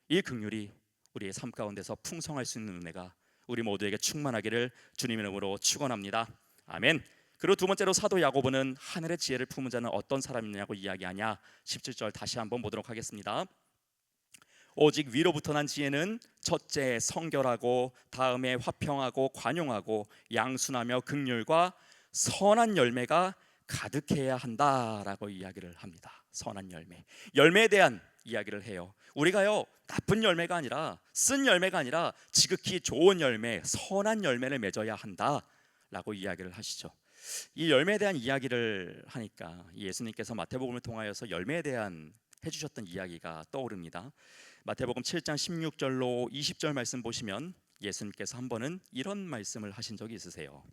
이 긍휼이 우리의 삶 가운데서 풍성할 수 있는 은혜가 우리 모두에게 충만하기를 주님의 이름으로 축원합니다. 아멘. 그리고 두 번째로 사도 야고보는 하늘의 지혜를 품은 자는 어떤 사람이냐고 이야기하냐. 17절 다시 한번 보도록 하겠습니다. 오직 위로부터 난 지혜는 첫째 성결하고 다음에 화평하고 관용하고 양순하며 긍휼과 선한 열매가 가득해야 한다라고 이야기를 합니다. 선한 열매에 대한 이야기를 해요. 우리가요, 나쁜 열매가 아니라, 쓴 열매가 아니라 지극히 좋은 열매, 선한 열매를 맺어야 한다라고 이야기를 하시죠. 이 열매에 대한 이야기를 하니까 예수님께서 마태복음을 통하여서 열매에 대한 해주셨던 이야기가 떠오릅니다. 마태복음 7장 16절로 20절 말씀 보시면 예수님께서 한 번은 이런 말씀을 하신 적이 있으세요.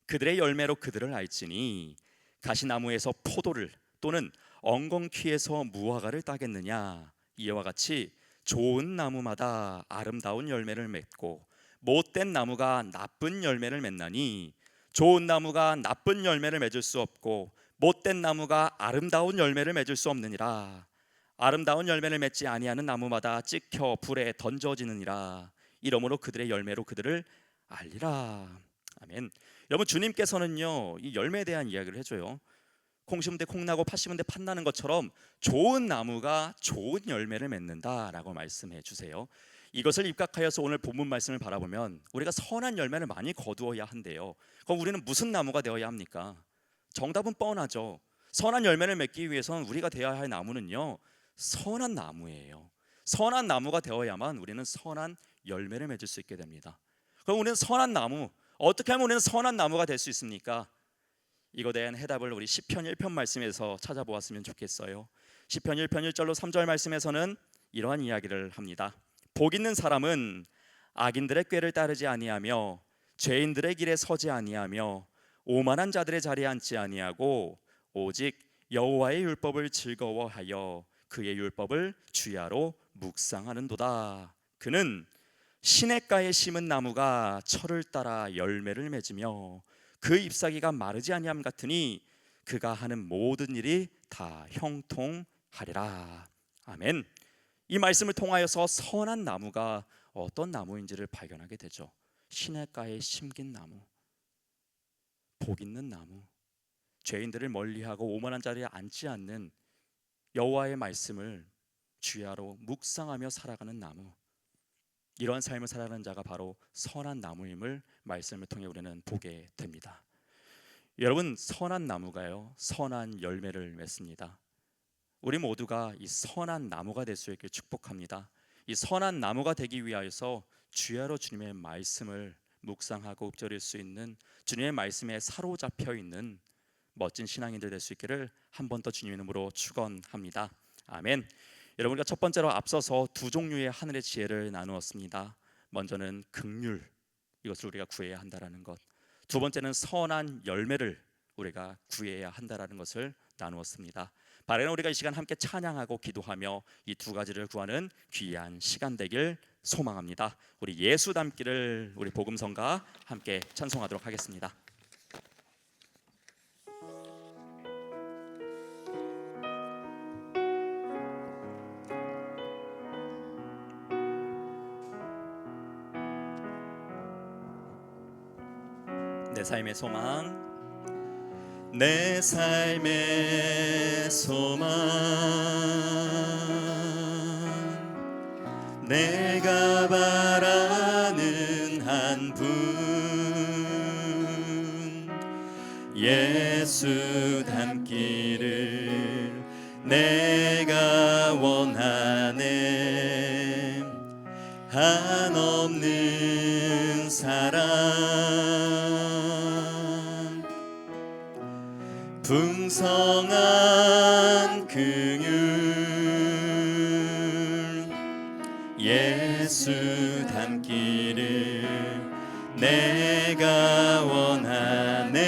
그들의 열매로 그들을 알지니 가시나무에서 포도를 또는 엉겅퀴에서 무화과를 따겠느냐. 이와 같이 좋은 나무마다 아름다운 열매를 맺고 못된 나무가 나쁜 열매를 맺나니 좋은 나무가 나쁜 열매를 맺을 수 없고 못된 나무가 아름다운 열매를 맺을 수 없느니라. 아름다운 열매를 맺지 아니하는 나무마다 찍혀 불에 던져지느니라. 이러므로 그들의 열매로 그들을 알리라. 아멘. 여러분, 주님께서는요, 이 열매에 대한 이야기를 해줘요. 콩 심은 데 콩 나고 팥 심은 데 팥 나는 것처럼 좋은 나무가 좋은 열매를 맺는다라고 말씀해 주세요. 이것을 입각하여서 오늘 본문 말씀을 바라보면 우리가 선한 열매를 많이 거두어야 한대요. 그럼 우리는 무슨 나무가 되어야 합니까? 정답은 뻔하죠. 선한 열매를 맺기 위해서는 우리가 되어야 할 나무는요, 선한 나무예요. 선한 나무가 되어야만 우리는 선한 열매를 맺을 수 있게 됩니다. 그럼 우리는 선한 나무, 어떻게 하면 우리는 선한 나무가 될 수 있습니까? 이거에 대한 해답을 우리 시편 1편 말씀에서 찾아보았으면 좋겠어요. 시편 1편 1절로 3절 말씀에서는 이러한 이야기를 합니다. 복 있는 사람은 악인들의 꾀를 따르지 아니하며 죄인들의 길에 서지 아니하며 오만한 자들의 자리에 앉지 아니하고 오직 여호와의 율법을 즐거워하여 그의 율법을 주야로 묵상하는도다. 그는 시냇가에 심은 나무가 철을 따라 열매를 맺으며 그 잎사귀가 마르지 아니함 같으니 그가 하는 모든 일이 다 형통하리라. 아멘. 이 말씀을 통하여서 선한 나무가 어떤 나무인지를 발견하게 되죠. 시냇가에 심긴 나무, 복 있는 나무, 죄인들을 멀리하고 오만한 자리에 앉지 않는 여호와의 말씀을 주야로 묵상하며 살아가는 나무, 이러한 삶을 살아가는 자가 바로 선한 나무임을 말씀을 통해 우리는 보게 됩니다. 여러분, 선한 나무가요, 선한 열매를 맺습니다. 우리 모두가 이 선한 나무가 될 수 있길 축복합니다. 이 선한 나무가 되기 위하여서 주야로 주님의 말씀을 묵상하고 읊조릴 수 있는, 주님의 말씀에 사로잡혀 있는 멋진 신앙인들 될 수 있기를 한 번 더 주님의 이름으로 축원합니다. 아멘. 여러분, 우리가 첫 번째로 앞서서 두 종류의 하늘의 지혜를 나누었습니다. 먼저는 긍휼, 이것을 우리가 구해야 한다라는 것. 두 번째는 선한 열매를 우리가 구해야 한다라는 것을 나누었습니다. 바라는 우리가 이 시간 함께 찬양하고 기도하며 이 두 가지를 구하는 귀한 시간 되길 소망합니다. 우리 예수 닮기를 우리 복음성가 함께 찬송하도록 하겠습니다. 내 삶의 소망, 내 삶의 소망, 내가 바라는 한 분, 예수 닮기를 내가 원하네. 한없는 사랑, 풍성한 긍휼, 예수 닮기를 내가 원하네.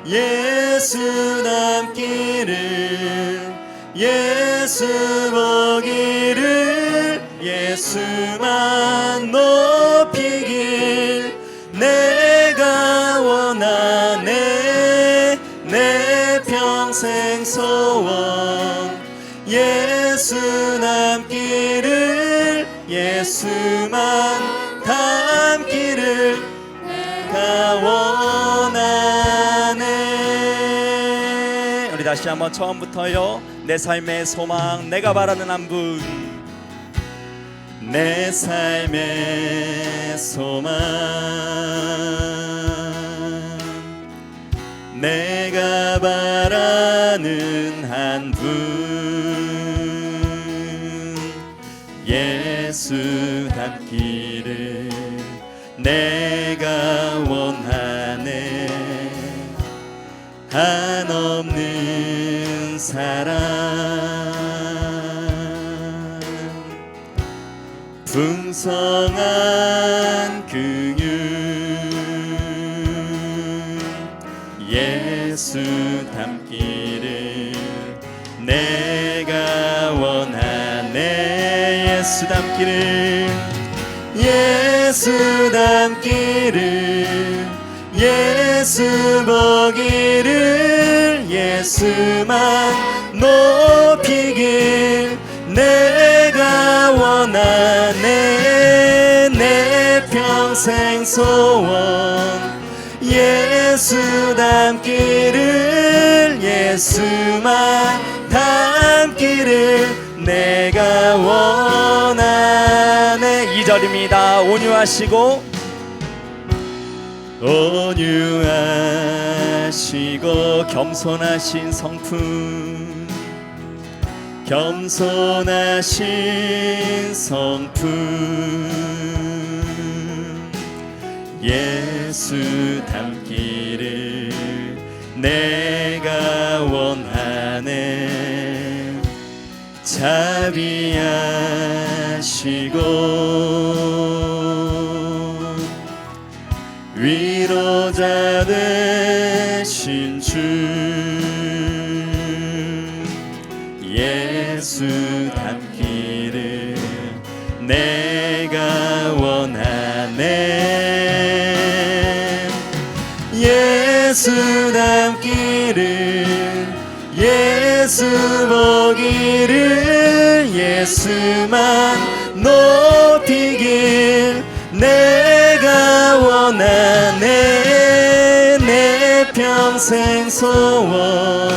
예수 닮기를, 예수 보기를, 예수만 높이길 내가 원하네. 내 평생 소원, 예수 닮기를, 예수만 닮기를 내가 원하네. 우리 다시 한번 처음부터요. 내 삶의 소망, 내가 바라는 한 분, 내 삶의 소망, 내가 바라는 한 분, 예수 닮기를 내가 원하네. 한없는 사랑, 풍성한 긍휼, 예수 닮기를 내가 원하네. 예수 닮기를 예수 닮기를 예수 보기를 예수만 높이길 내가 원하네. 내 평생 소원 예수 닮기를 예수만 닮기를 내가 원하네. 2절입니다. 온유하시고 온유하시고 겸손하신 성품 겸손하신 성품 예수 닮기를 내가 원하네. 자비하시고 위로자 되신 주 예수 닮기를 내가 원하네. 예수 닮기를 예수 보기를 예수만 높이길 내가 원하네. 내 평생 소원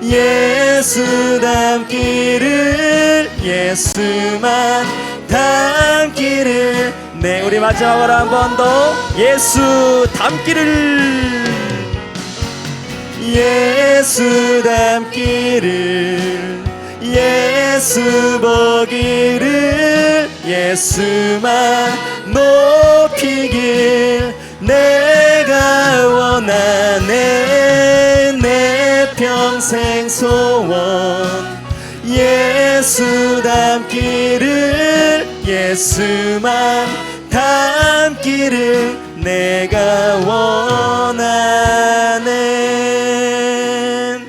예수 닮기를 예수만 닮기를 네. 우리 마지막으로 한 번 더 예수 닮기를 예수 닮기를 예수 보기를 예수만 높이길 내가 원하네. 내 평생 소원 예수 닮기를 예수만 닮기를 내가 원하네.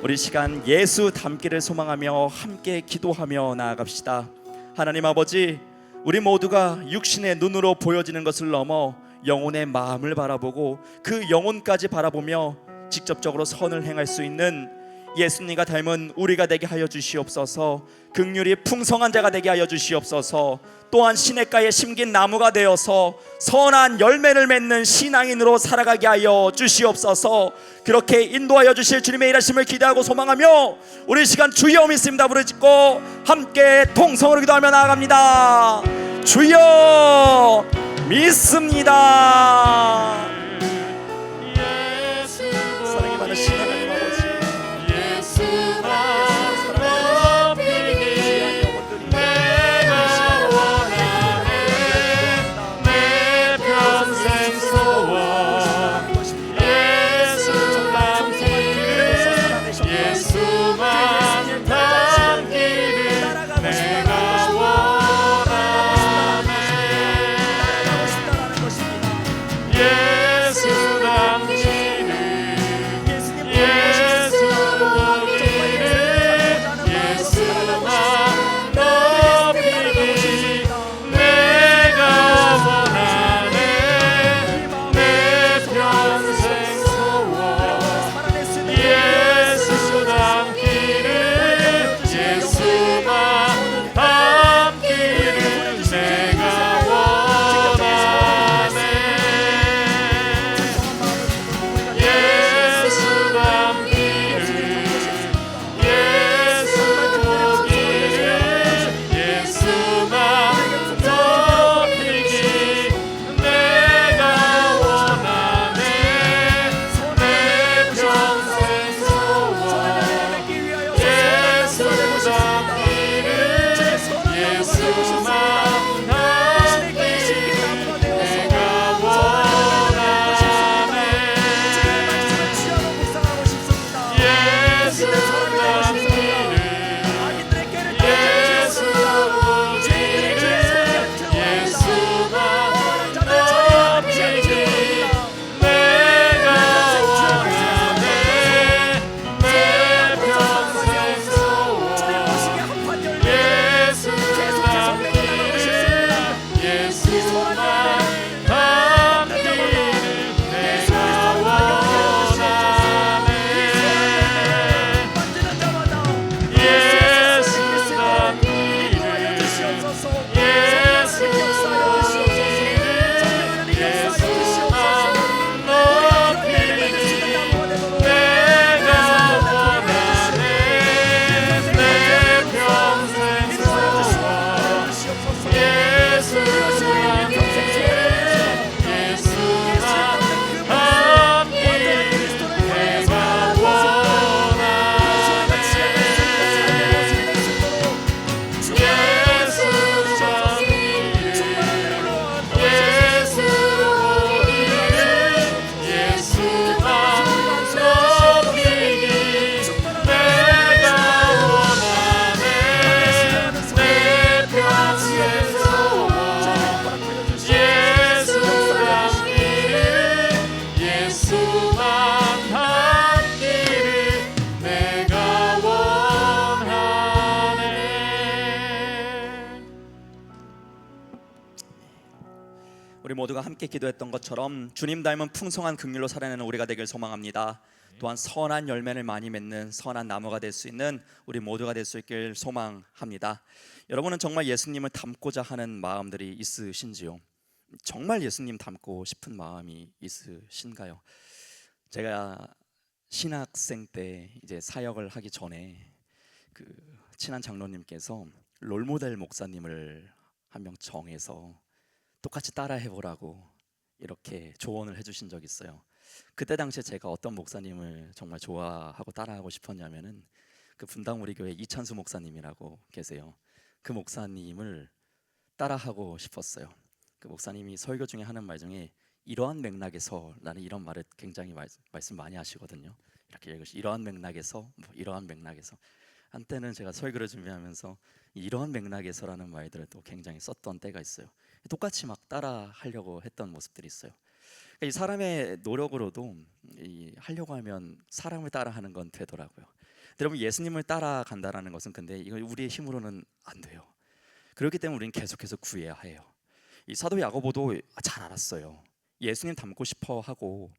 우리 시간 예수 닮기를 소망하며 함께 기도하며 나아갑시다. 하나님 아버지, 우리 모두가 육신의 눈으로 보여지는 것을 넘어 영혼의 마음을 바라보고 그 영혼까지 바라보며 직접적으로 선을 행할 수 있는 예수님과 닮은 우리가 되게 하여 주시옵소서. 긍휼이 풍성한 자가 되게 하여 주시옵소서. 또한 시냇가에 심긴 나무가 되어서 선한 열매를 맺는 신앙인으로 살아가게 하여 주시옵소서. 그렇게 인도하여 주실 주님의 일하심을 기대하고 소망하며 우리 시간 주여 믿습니다 부르짖고 함께 통성으로 기도하며 나아갑니다. 주여 믿습니다. 사랑이 많으신 하나님 아버지, 우리 모두가 함께 기도했던 것처럼 주님 닮은 풍성한 긍휼로 살아내는 우리가 되길 소망합니다. 또한 선한 열매를 많이 맺는 선한 나무가 될 수 있는 우리 모두가 될 수 있길 소망합니다. 여러분은 정말 예수님을 닮고자 하는 마음들이 있으신지요? 정말 예수님 닮고 싶은 마음이 있으신가요? 제가 신학생 때 이제 사역을 하기 전에 그 친한 장로님께서 롤모델 목사님을 한 명 정해서 똑같이 따라 해보라고 이렇게 조언을 해주신 적이 있어요. 그때 당시에 제가 어떤 목사님을 정말 좋아하고 따라하고 싶었냐면은 그 분당 우리 교회 이찬수 목사님이라고 계세요. 그 목사님을 따라하고 싶었어요. 그 목사님이 설교 중에 하는 말 중에 이러한 맥락에서, 라는 이런 말을 굉장히 말씀 많이 하시거든요. 이렇게 읽으시 이러한 맥락에서, 뭐 이러한 맥락에서. 한때는 제가 설교를 준비하면서 이러한 맥락에서라는 말들을 또 굉장히 썼던 때가 있어요. 똑같이 막 따라 하려고 했던 모습들이 있어요. 그러니까 이 사람의 노력으로도 하려고 하면 사람을 따라하는 건 되더라고요. 여러분, 예수님을 따라간다라는 것은 근데 이거 우리의 힘으로는 안 돼요. 그렇기 때문에 우리는 계속해서 구해야 해요. 이 사도 야고보도 잘 알았어요. 예수님 닮고 싶어 하고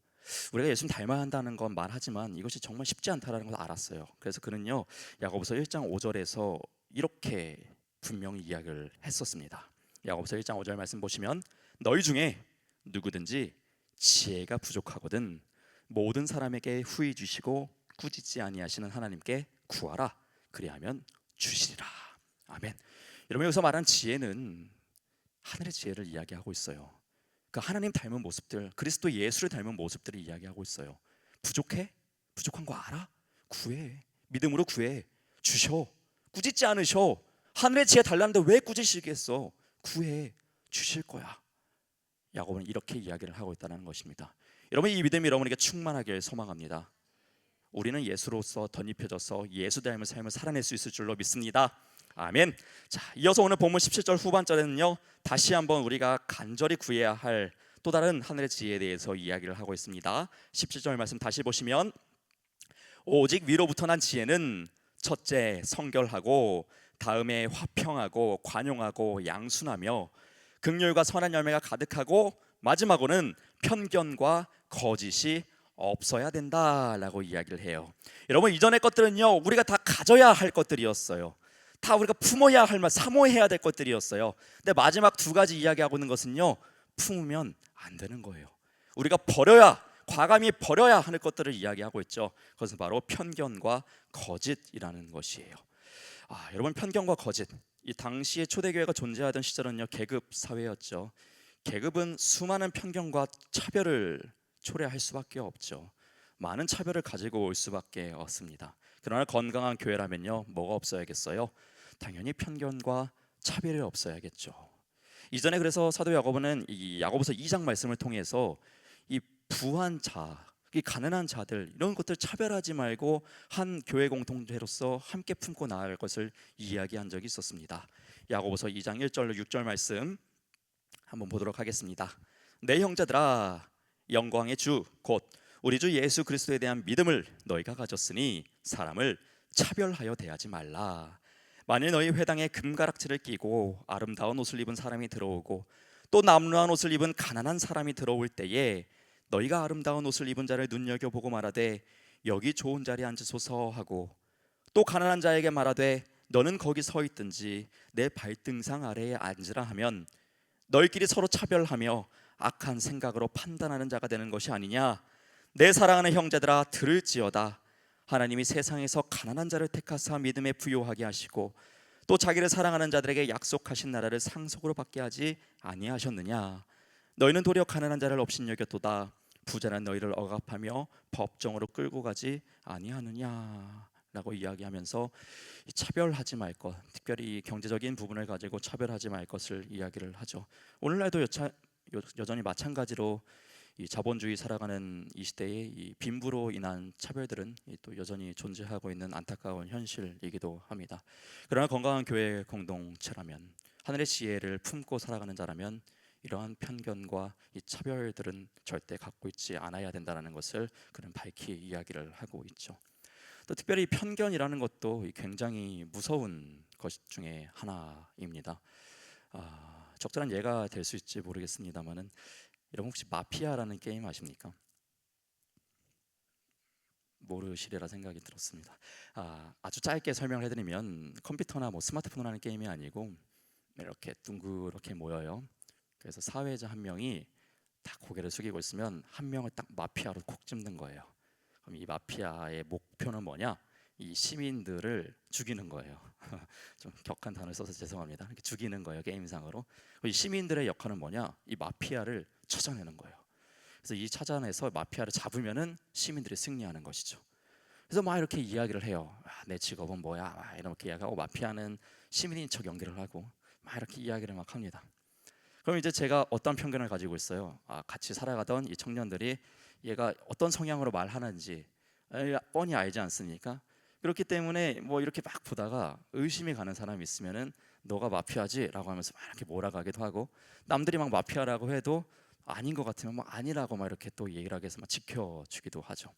우리가 예수님 닮아야 한다는 건 말하지만 이것이 정말 쉽지 않다라는 걸 알았어요. 그래서 그는요, 야고보서 1장 5절에서 이렇게 분명히 이야기를 했었습니다. 야고보서 1장 5절 말씀 보시면 너희 중에 누구든지 지혜가 부족하거든 모든 사람에게 후히 주시고 꾸짖지 아니하시는 하나님께 구하라. 그리하면 주시리라. 아멘. 여러분, 여기서 말한 지혜는 하늘의 지혜를 이야기하고 있어요. 그 하나님 닮은 모습들, 그리스도 예수를 닮은 모습들을 이야기하고 있어요. 부족해? 부족한 거 알아? 구해. 믿음으로 구해. 주셔. 꾸짖지 않으셔. 하늘의 지혜 달라는데 왜 꾸짖으시겠어? 구해. 주실 거야. 야고보는 이렇게 이야기를 하고 있다는 것입니다. 여러분, 이 믿음이 여러분에게 충만하길 소망합니다. 우리는 예수로서 덧입혀져서 예수 닮은 삶을 살아낼 수 있을 줄로 믿습니다. 아멘. 자, 이어서 오늘 본문 17절 후반절에는요, 다시 한번 우리가 간절히 구해야 할 또 다른 하늘의 지혜에 대해서 이야기를 하고 있습니다. 17절 말씀 다시 보시면 오직 위로부터 난 지혜는 첫째 성결하고 다음에 화평하고 관용하고 양순하며 긍휼과 선한 열매가 가득하고 마지막으로는 편견과 거짓이 없어야 된다라고 이야기를 해요. 여러분, 이전의 것들은요, 우리가 다 가져야 할 것들이었어요. 다 우리가 품어야 할 말, 사모해야 될 것들이었어요. 근데 마지막 두 가지 이야기하고 있는 것은요, 품으면 안 되는 거예요. 우리가 버려야, 과감히 버려야 하는 것들을 이야기하고 있죠. 그것은 바로 편견과 거짓이라는 것이에요. 여러분, 편견과 거짓, 이 당시에 초대교회가 존재하던 시절은요, 계급 사회였죠. 계급은 수많은 편견과 차별을 초래할 수밖에 없죠. 많은 차별을 가지고 올 수밖에 없습니다. 그러나 건강한 교회라면요, 뭐가 없어야겠어요? 당연히 편견과 차별이 없어야겠죠. 이전에 그래서 사도 야고보는 이 야고보서 2장 말씀을 통해서 이 부한 자, 이 가난한 자들, 이런 것들 차별하지 말고 한 교회 공동체로서 함께 품고 나아갈 것을 이야기한 적이 있었습니다. 야고보서 2장 1절로 6절 말씀 한번 보도록 하겠습니다. 내 형제들아, 영광의 주 곧 우리 주 예수 그리스도에 대한 믿음을 너희가 가졌으니 사람을 차별하여 대하지 말라. 만일 너희 회당에 금가락지를 끼고 아름다운 옷을 입은 사람이 들어오고 또 남루한 옷을 입은 가난한 사람이 들어올 때에 너희가 아름다운 옷을 입은 자를 눈여겨보고 말하되 여기 좋은 자리에 앉으소서 하고 또 가난한 자에게 말하되 너는 거기 서 있든지 내 발등상 아래에 앉으라 하면 너희끼리 서로 차별하며 악한 생각으로 판단하는 자가 되는 것이 아니냐. 내 사랑하는 형제들아, 들을지어다. 하나님이 세상에서 가난한 자를 택하사 믿음에 부요하게 하시고 또 자기를 사랑하는 자들에게 약속하신 나라를 상속으로 받게 하지 아니하셨느냐. 너희는 도리어 가난한 자를 업신여겼도다. 부자는 너희를 억압하며 법정으로 끌고 가지 아니하느냐 라고 이야기하면서 차별하지 말 것, 특별히 경제적인 부분을 가지고 차별하지 말 것을 이야기를 하죠. 오늘날도 여전히 마찬가지로 이 자본주의 살아가는 이 시대의 이 빈부로 인한 차별들은 또 여전히 존재하고 있는 안타까운 현실이기도 합니다. 그러나 건강한 교회 공동체라면, 하늘의 지혜를 품고 살아가는 자라면 이러한 편견과 이 차별들은 절대 갖고 있지 않아야 된다는 것을 그는 밝히 이야기를 하고 있죠. 또 특별히 편견이라는 것도 굉장히 무서운 것 중에 하나입니다. 적절한 예가 될 수 있지 모르겠습니다만은 여러분 혹시 마피아라는 게임 아십니까? 모르시리라 생각이 들었습니다. 아주 짧게 설명을 해드리면 컴퓨터나 뭐 스마트폰으로 하는 게임이 아니고 이렇게 둥그렇게 모여요. 그래서 사회자 한 명이 딱 고개를 숙이고 있으면 한 명을 딱 마피아로 콕 집는 거예요. 그럼 이 마피아의 목표는 뭐냐? 이 시민들을 죽이는 거예요. 좀 격한 단어를 써서 죄송합니다. 이렇게 죽이는 거예요, 게임상으로. 이 시민들의 역할은 뭐냐? 이 마피아를 찾아내는 거예요. 그래서 이 찾아내서 마피아를 잡으면은 시민들이 승리하는 것이죠. 그래서 막 이렇게 이야기를 해요. 내 직업은 뭐야? 막 이렇게 이야기하고 마피아는 시민인 척 연기를 하고 막 이렇게 이야기를 막 합니다. 그럼 이제 제가 어떤 편견을 가지고 있어요? 같이 살아가던 이 청년들이 얘가 어떤 성향으로 말하는지 뻔히 알지 않습니까? 그렇기 때문에 뭐 이렇게 막 보다가 의심이 가는 사람이 있으면은 너가 마피아지라고 하면서 막 이렇게 몰아가기도 하고, 남들이 막 마피아라고 해도 아닌 것 같으면 막 아니라고 막 이렇게 또 얘기를 하게 해서 막 지켜주기도 하죠.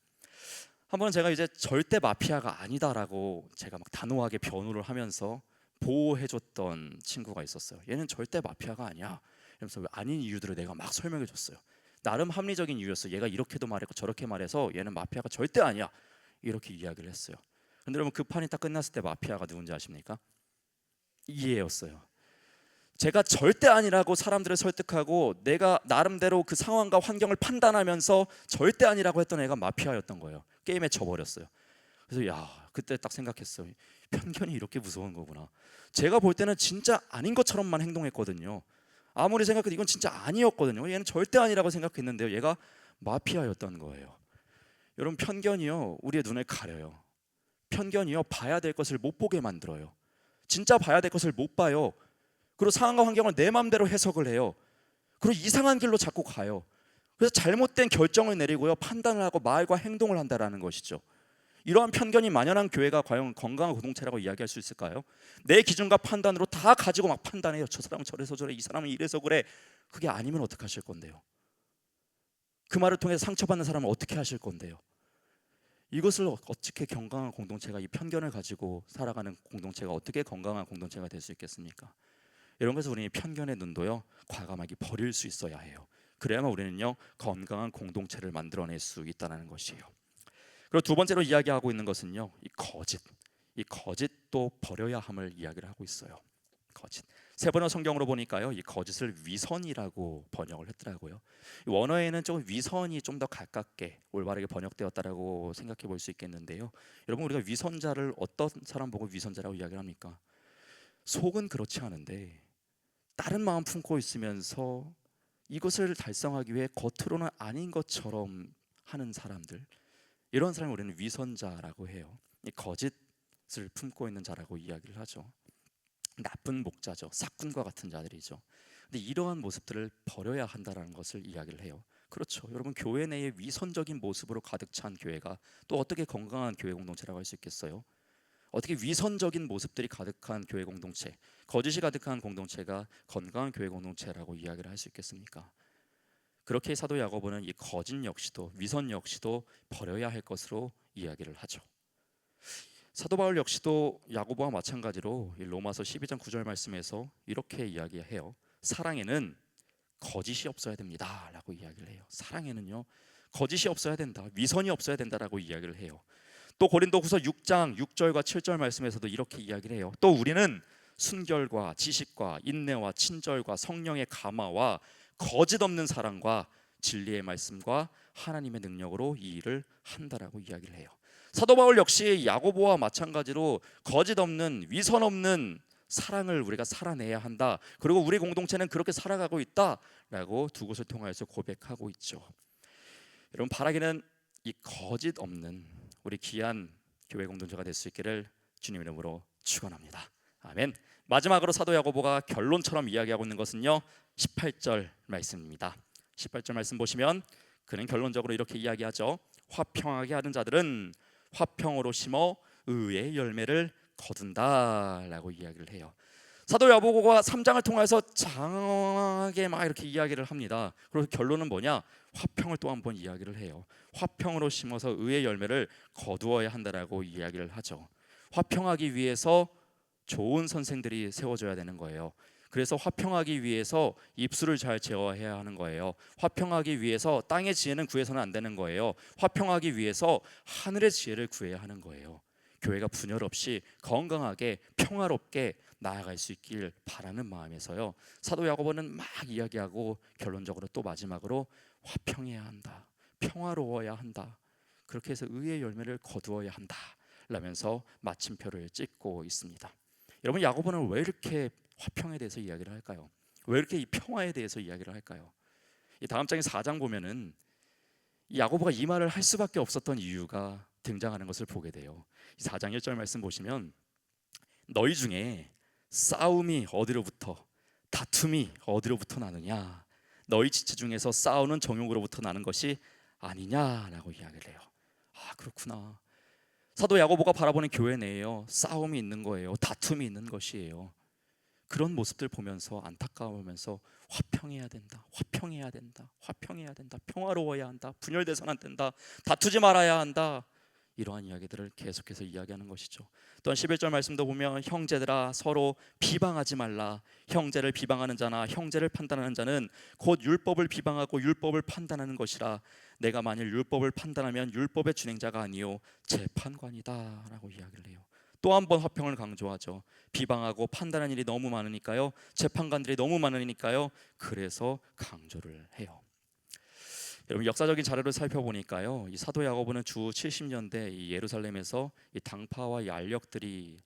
한 번은 제가 이제 절대 마피아가 아니다라고 제가 막 단호하게 변호를 하면서 보호해줬던 친구가 있었어요. 얘는 절대 마피아가 아니야. 이러면서 아닌 이유들을 내가 막 설명해줬어요. 나름 합리적인 이유였어. 얘가 이렇게도 말했고 저렇게 말해서 얘는 마피아가 절대 아니야. 이렇게 이야기를 했어요. 근데 여러분 그 판이 딱 끝났을 때 마피아가 누군지 아십니까? 이해였어요. 제가 절대 아니라고 사람들을 설득하고 내가 나름대로 그 상황과 환경을 판단하면서 절대 아니라고 했던 애가 마피아였던 거예요. 게임에 져버렸어요. 그래서 그때 딱 생각했어요. 편견이 이렇게 무서운 거구나. 제가 볼 때는 진짜 아닌 것처럼만 행동했거든요. 아무리 생각해도 이건 진짜 아니었거든요. 얘는 절대 아니라고 생각했는데요, 얘가 마피아였던 거예요. 여러분, 편견이요 우리의 눈을 가려요. 편견이요 봐야 될 것을 못 보게 만들어요. 진짜 봐야 될 것을 못 봐요. 그리고 상황과 환경을 내 마음대로 해석을 해요. 그리고 이상한 길로 자꾸 가요. 그래서 잘못된 결정을 내리고요, 판단을 하고 말과 행동을 한다라는 것이죠. 이러한 편견이 만연한 교회가 과연 건강한 공동체라고 이야기할 수 있을까요? 내 기준과 판단으로 다 가지고 막 판단해요. 저 사람은 저래서 저래, 이 사람은 이래서 그래. 그게 아니면 어떻게 하실 건데요? 그 말을 통해서 상처받는 사람은 어떻게 하실 건데요? 이것을 어떻게 건강한 공동체가, 이 편견을 가지고 살아가는 공동체가 어떻게 건강한 공동체가 될 수 있겠습니까? 이런 것을 우리는 편견의 눈도요 과감하게 버릴 수 있어야 해요. 그래야만 우리는요 건강한 공동체를 만들어낼 수 있다는 것이에요. 그리고 두 번째로 이야기하고 있는 것은요 이 거짓도 버려야 함을 이야기를 하고 있어요. 거짓. 세 번의 성경으로 보니까요 이 거짓을 위선이라고 번역을 했더라고요. 원어에는 좀 위선이 좀 더 가깝게 올바르게 번역되었다라고 생각해 볼 수 있겠는데요. 여러분, 우리가 위선자를 어떤 사람 보고 위선자라고 이야기를 합니까? 속은 그렇지 않은데 다른 마음 품고 있으면서 이것을 달성하기 위해 겉으로는 아닌 것처럼 하는 사람들, 이런 사람을 우리는 위선자라고 해요. 이 거짓을 품고 있는 자라고 이야기를 하죠. 나쁜 목자죠. 사꾼과 같은 자들이죠. 근데 이러한 모습들을 버려야 한다라는 것을 이야기를 해요. 그렇죠. 여러분, 교회 내에 위선적인 모습으로 가득 찬 교회가 또 어떻게 건강한 교회 공동체라고 할 수 있겠어요? 어떻게 위선적인 모습들이 가득한 교회 공동체, 거짓이 가득한 공동체가 건강한 교회 공동체라고 이야기를 할 수 있겠습니까? 그렇게 사도 야고보는 이 거짓 역시도, 위선 역시도 버려야 할 것으로 이야기를 하죠. 사도 바울 역시도 야고보와 마찬가지로 이 로마서 12장 9절 말씀에서 이렇게 이야기해요. 사랑에는 거짓이 없어야 됩니다 라고 이야기를 해요. 사랑에는요 거짓이 없어야 된다, 위선이 없어야 된다라고 이야기를 해요. 또 고린도후서 6장 6절과 7절 말씀에서도 이렇게 이야기를 해요. 또 우리는 순결과 지식과 인내와 친절과 성령의 감화와 거짓 없는 사랑과 진리의 말씀과 하나님의 능력으로 이 일을 한다라고 이야기를 해요. 사도 바울 역시 야고보와 마찬가지로 거짓 없는, 위선 없는 사랑을 우리가 살아내야 한다. 그리고 우리 공동체는 그렇게 살아가고 있다라고 두 곳을 통하여서 고백하고 있죠. 여러분, 바라기는 이 거짓 없는 우리 귀한 교회 공동체가 될 수 있기를 주님 이름으로 축원합니다. 아멘. 마지막으로 사도 야고보가 결론처럼 이야기하고 있는 것은요 18절 말씀입니다. 18절 말씀 보시면 그는 결론적으로 이렇게 이야기하죠. 화평하게 하는 자들은 화평으로 심어 의의 열매를 거둔다라고 이야기를 해요. 사도 야고보가 3장을 통해서 장하게 막 이렇게 이야기를 합니다. 그래서 결론은 뭐냐? 화평을 또 한 번 이야기를 해요. 화평으로 심어서 의의 열매를 거두어야 한다라고 이야기를 하죠. 화평하기 위해서 좋은 선생들이 세워져야 되는 거예요. 그래서 화평하기 위해서 입술을 잘 제어해야 하는 거예요. 화평하기 위해서 땅의 지혜는 구해서는 안 되는 거예요. 화평하기 위해서 하늘의 지혜를 구해야 하는 거예요. 교회가 분열 없이 건강하게 평화롭게 나아갈 수 있길 바라는 마음에서요, 사도 야고보는 막 이야기하고 결론적으로 또 마지막으로 화평해야 한다, 평화로워야 한다, 그렇게 해서 의의 열매를 거두어야 한다 라면서 마침표를 찍고 있습니다. 여러분, 야고보는 왜 이렇게 화평에 대해서 이야기를 할까요? 왜 이렇게 이 평화에 대해서 이야기를 할까요? 이 다음 장의 4장 보면은 이 야고보가 이 말을 할 수밖에 없었던 이유가 등장하는 것을 보게 돼요. 이 4장 1절 말씀 보시면 너희 중에 싸움이 어디로부터, 다툼이 어디로부터 나느냐, 너희 지체 중에서 싸우는 정욕으로부터 나는 것이 아니냐라고 이야기를 해요. 아, 그렇구나. 사도 야고보가 바라보는 교회 내에요, 싸움이 있는 거예요. 다툼이 있는 것이에요. 그런 모습들 보면서 안타까우면서 화평해야 된다, 화평해야 된다, 화평해야 된다, 평화로워야 한다, 분열돼서는 안 된다, 다투지 말아야 한다, 이러한 이야기들을 계속해서 이야기하는 것이죠. 또한 11절 말씀도 보면 형제들아 서로 비방하지 말라. 형제를 비방하는 자나 형제를 판단하는 자는 곧 율법을 비방하고 율법을 판단하는 것이라. 내가 만일 율법을 판단하면 율법의 준행자가 아니요 재판관이다 라고 이야기를 해요. 또 한 번 화평을 강조하죠. 비방하고 판단하는 일이 너무 많으니까요, 재판관들이 너무 많으니까요, 그래서 강조를 해요. 여러분, 역사적인 자료를 살펴보니까요, 이 사도 야고보는 주 70년대 이 예루살렘에서 이 당파와 이 알력들이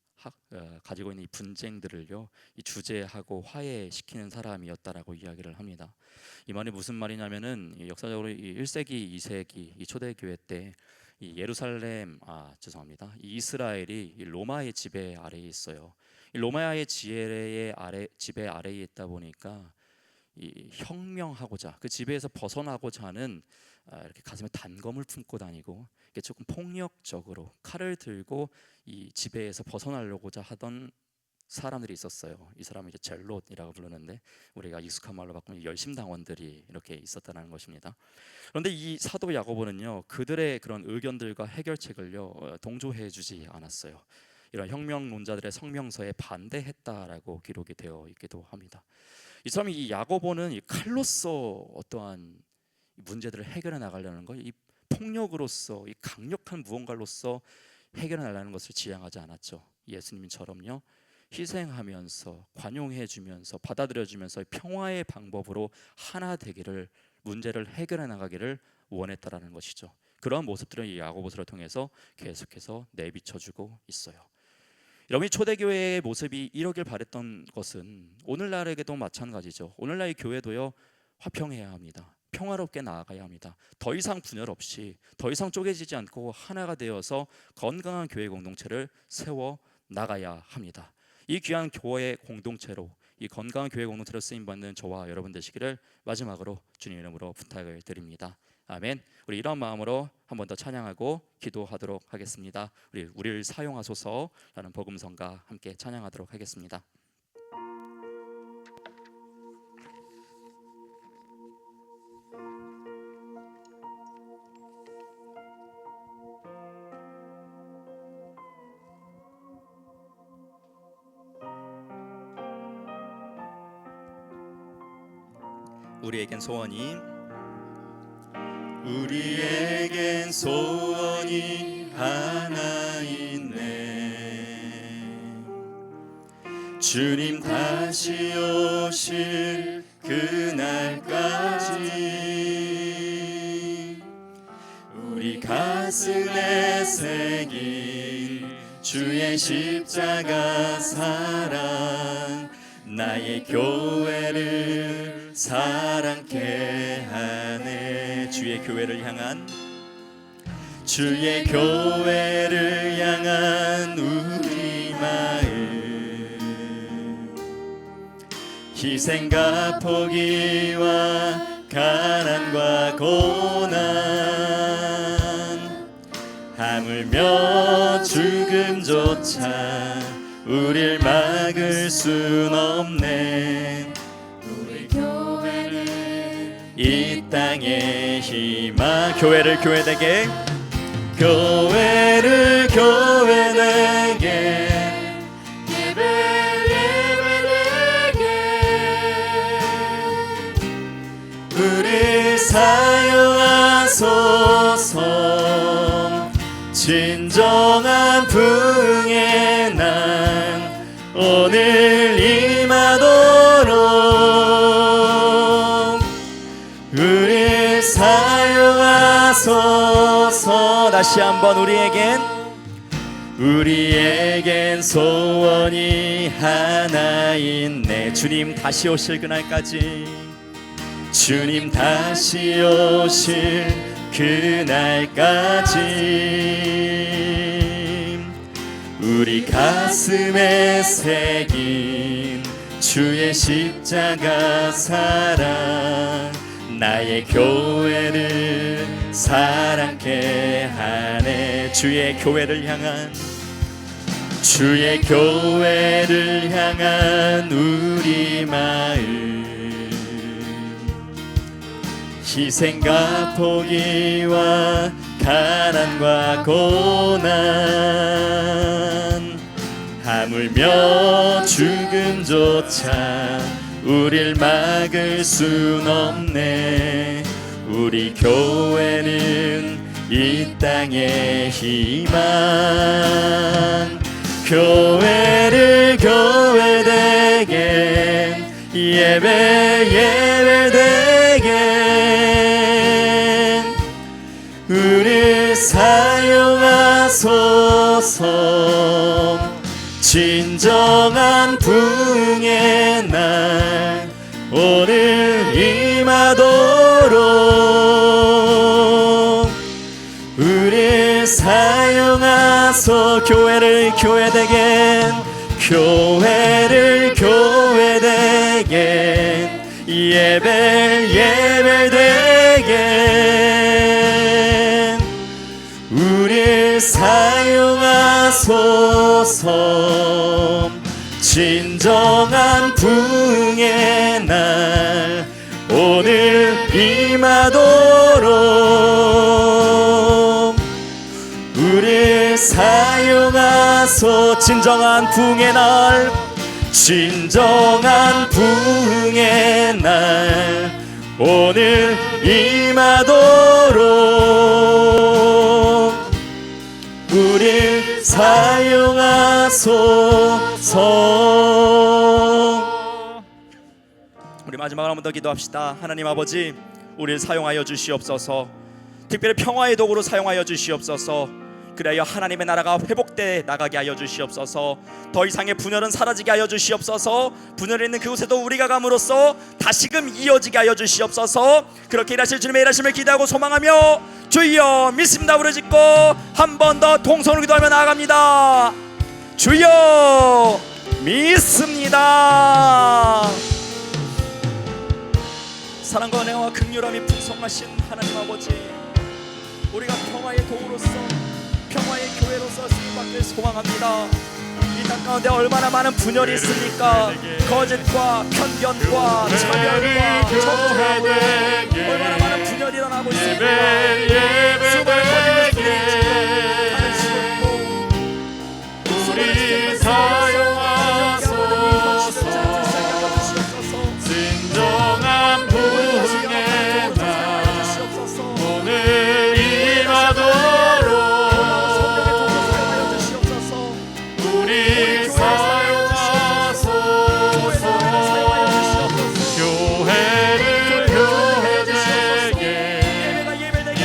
가지고 있는 이 분쟁들을요, 이 주재하고 화해시키는 사람이었다라고 이야기를 합니다. 이 말이 무슨 말이냐면은 역사적으로 이 1세기, 2세기 이 초대교회 때 이 예루살렘 죄송합니다. 이 이스라엘이 이 로마의 지배 아래에 있어요. 이 로마의 지배 아래에 있다 보니까 이 혁명하고자, 그 지배에서 벗어나고자 하는 이렇게 가슴에 단검을 품고 다니고 이게 조금 폭력적으로 칼을 들고 이 지배에서 벗어나려고자 하던 사람들이 있었어요. 이 사람을 이제 젤롯이라고 부르는데 우리가 익숙한 말로 바꾸면 열심당원들이 이렇게 있었다는 것입니다. 그런데 이 사도 야고보는요, 그들의 그런 의견들과 해결책을요 동조해주지 않았어요. 이런 혁명론자들의 성명서에 반대했다라고 기록이 되어 있기도 합니다. 이 사람이, 이 야고보는 이 칼로서 어떠한 문제들을 해결해 나가려는 것, 이 폭력으로서, 이 강력한 무언가로서 해결해 나가는 것을 지향하지 않았죠. 예수님처럼요, 희생하면서 관용해 주면서 받아들여 주면서 평화의 방법으로 하나 되기를, 문제를 해결해 나가기를 원했다라는 것이죠. 그러한 모습들은 이 야고보서를 통해서 계속해서 내비쳐 주고 있어요. 여러분이 초대교회의 모습이 이러길 바랬던 것은 오늘날에게도 마찬가지죠. 오늘날의 교회도요, 화평해야 합니다. 평화롭게 나아가야 합니다. 더 이상 분열 없이, 더 이상 쪼개지지 않고 하나가 되어서 건강한 교회 공동체를 세워 나가야 합니다. 이 귀한 교회 공동체로, 이 건강한 교회 공동체로 쓰임받는 저와 여러분 되시기를 마지막으로 주님 이름으로 부탁을 드립니다. 아멘. 우리 이런 마음으로 한 번 더 찬양하고 기도하도록 하겠습니다. 우리를 사용하소서라는 복음성가 함께 찬양하도록 하겠습니다. 우리에겐 소원이 하나 있네. 주님 다시 오실 그날까지 우리 가슴에 새긴 주의 십자가 사랑, 나의 교회를 사랑케 하네. 주의 교회를 향한 우리 마음, 희생과 포기와 가난과 고난, 하물며 죽음조차 우릴 막을 순 없네. 우리 교회는 이 땅의 희망. 교회를 교회되게, 교회를 교회되게, 예배되게, 진정한 부흥의 날 오늘 임하도록 우리 사용하소서. 다시 한번 우리에겐 소원이 하나 있네. 주님 다시 오실 그날까지, 주님 다시 오실 그날까지 우리 가슴에 새긴 주의 십자가 사랑 나의 교회를 사랑케 하네. 주의 교회를 향한 우리 마음, 희생과 포기와 가난과 고난 하물며 죽음조차 우릴 막을 순 없네. 우리 교회는 이 땅의 희망, 교회를 교회되게 예배되게 우리 사용하소서. 진정한 부흥의 날 오늘 임하도록 우리 사용하소. 교회를 교회되게 예배되게 우리 사용하소서. 진정한 부흥의 날 오늘 임하도록 우리 사용하소. 진정한 부흥의 날, 진정한 부흥의 날 오늘 임하도록 우리 사용하소서. 우리 마지막으로 한 번 더 기도합시다. 하나님 아버지, 우리를 사용하여 주시옵소서. 특별히 평화의 도구로 사용하여 주시옵소서. 그래야 하나님의 나라가 회복돼 나가게 하여 주시옵소서. 더 이상의 분열은 사라지게 하여 주시옵소서. 분열이 있는 그곳에도 우리가 감으로써 다시금 이어지게 하여 주시옵소서. 그렇게 일하실 주님의 일하심을 기대하고 소망하며 주여 믿습니다 부르짖고 한 번 더 동성으로 기도하며 나아갑니다. 주여 믿습니다. 사랑과 은혜와 긍휼함이 풍성하신 하나님 아버지, 우리가 평화의 도구로서 평화의 교회로서 쓰임받길 소망합니다. 이 땅 가운데 얼마나 많은 분열이 있습니까? 거짓과 편견과 차별과 정죄하고 얼마나 많은 분열이 일어나고 있습니까? 수많은 거짓을 가르치고 우리 사용하소서. 진정한 부흥의 날 오늘 임하도록 우리 사용하소서. 교회를 교회되게 예배되게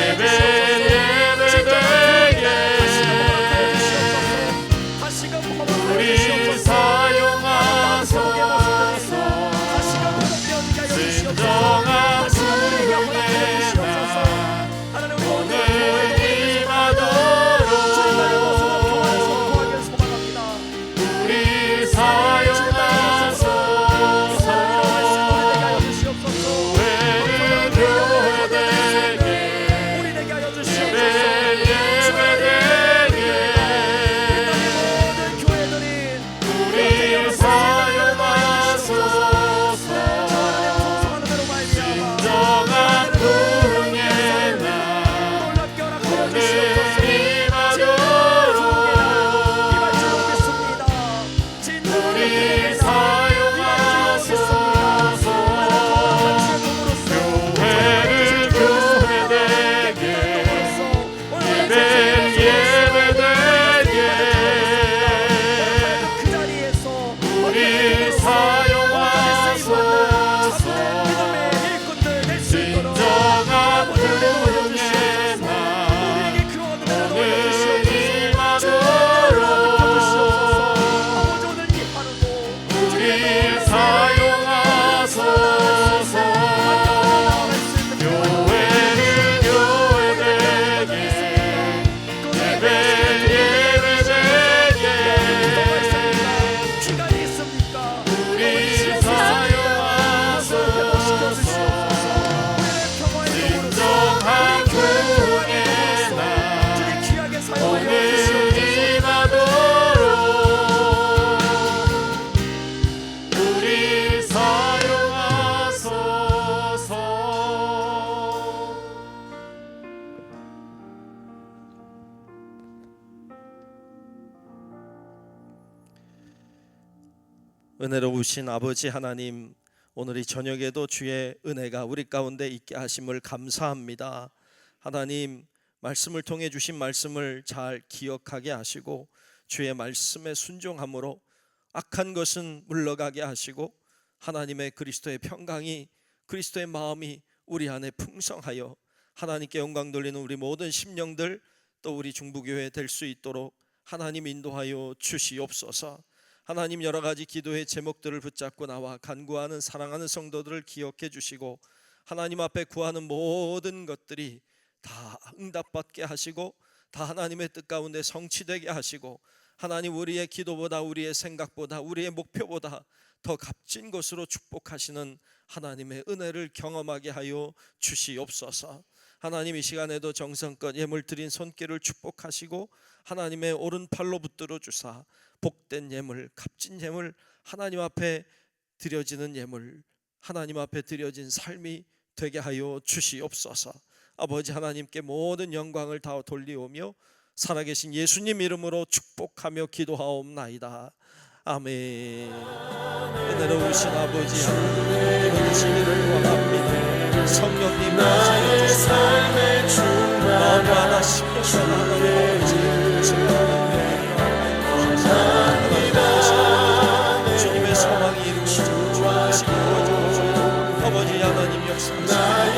은혜로우신 아버지 하나님, 오늘 이 저녁에도 주의 은혜가 우리 가운데 있게 하심을 감사합니다. 하나님, 말씀을 통해 주신 말씀을 잘 기억하게 하시고 주의 말씀에 순종함으로 악한 것은 물러가게 하시고 하나님의 그리스도의 평강이, 그리스도의 마음이 우리 안에 풍성하여 하나님께 영광 돌리는 우리 모든 심령들, 또 우리 중부교회 될 수 있도록 하나님 인도하여 주시옵소서. 하나님, 여러 가지 기도의 제목들을 붙잡고 나와 간구하는 사랑하는 성도들을 기억해 주시고 하나님 앞에 구하는 모든 것들이 다 응답받게 하시고 다 하나님의 뜻 가운데 성취되게 하시고 하나님, 우리의 기도보다, 우리의 생각보다, 우리의 목표보다 더 값진 것으로 축복하시는 하나님의 은혜를 경험하게 하여 주시옵소서. 하나님, 이 시간에도 정성껏 예물 드린 손길을 축복하시고 하나님의 오른팔로 붙들어 주사 복된 예물, 값진 예물, 하나님 앞에 드려지는 예물, 하나님 앞에 드려진 삶이 되게 하여 주시옵소서. 아버지 하나님께 모든 영광을 다 돌리오며 살아계신 예수님 이름으로 축복하며 기도하옵나이다. 아멘. 은혜로우신 아버지 하나님, 그러시기를 원합니다. 성령님 나시옵소서. 마음마다 심령마다 하나님 아버지 주님의 소망이 이루어지고 뜻이 이루어지고 아버지 하나님 역사하시옵소서.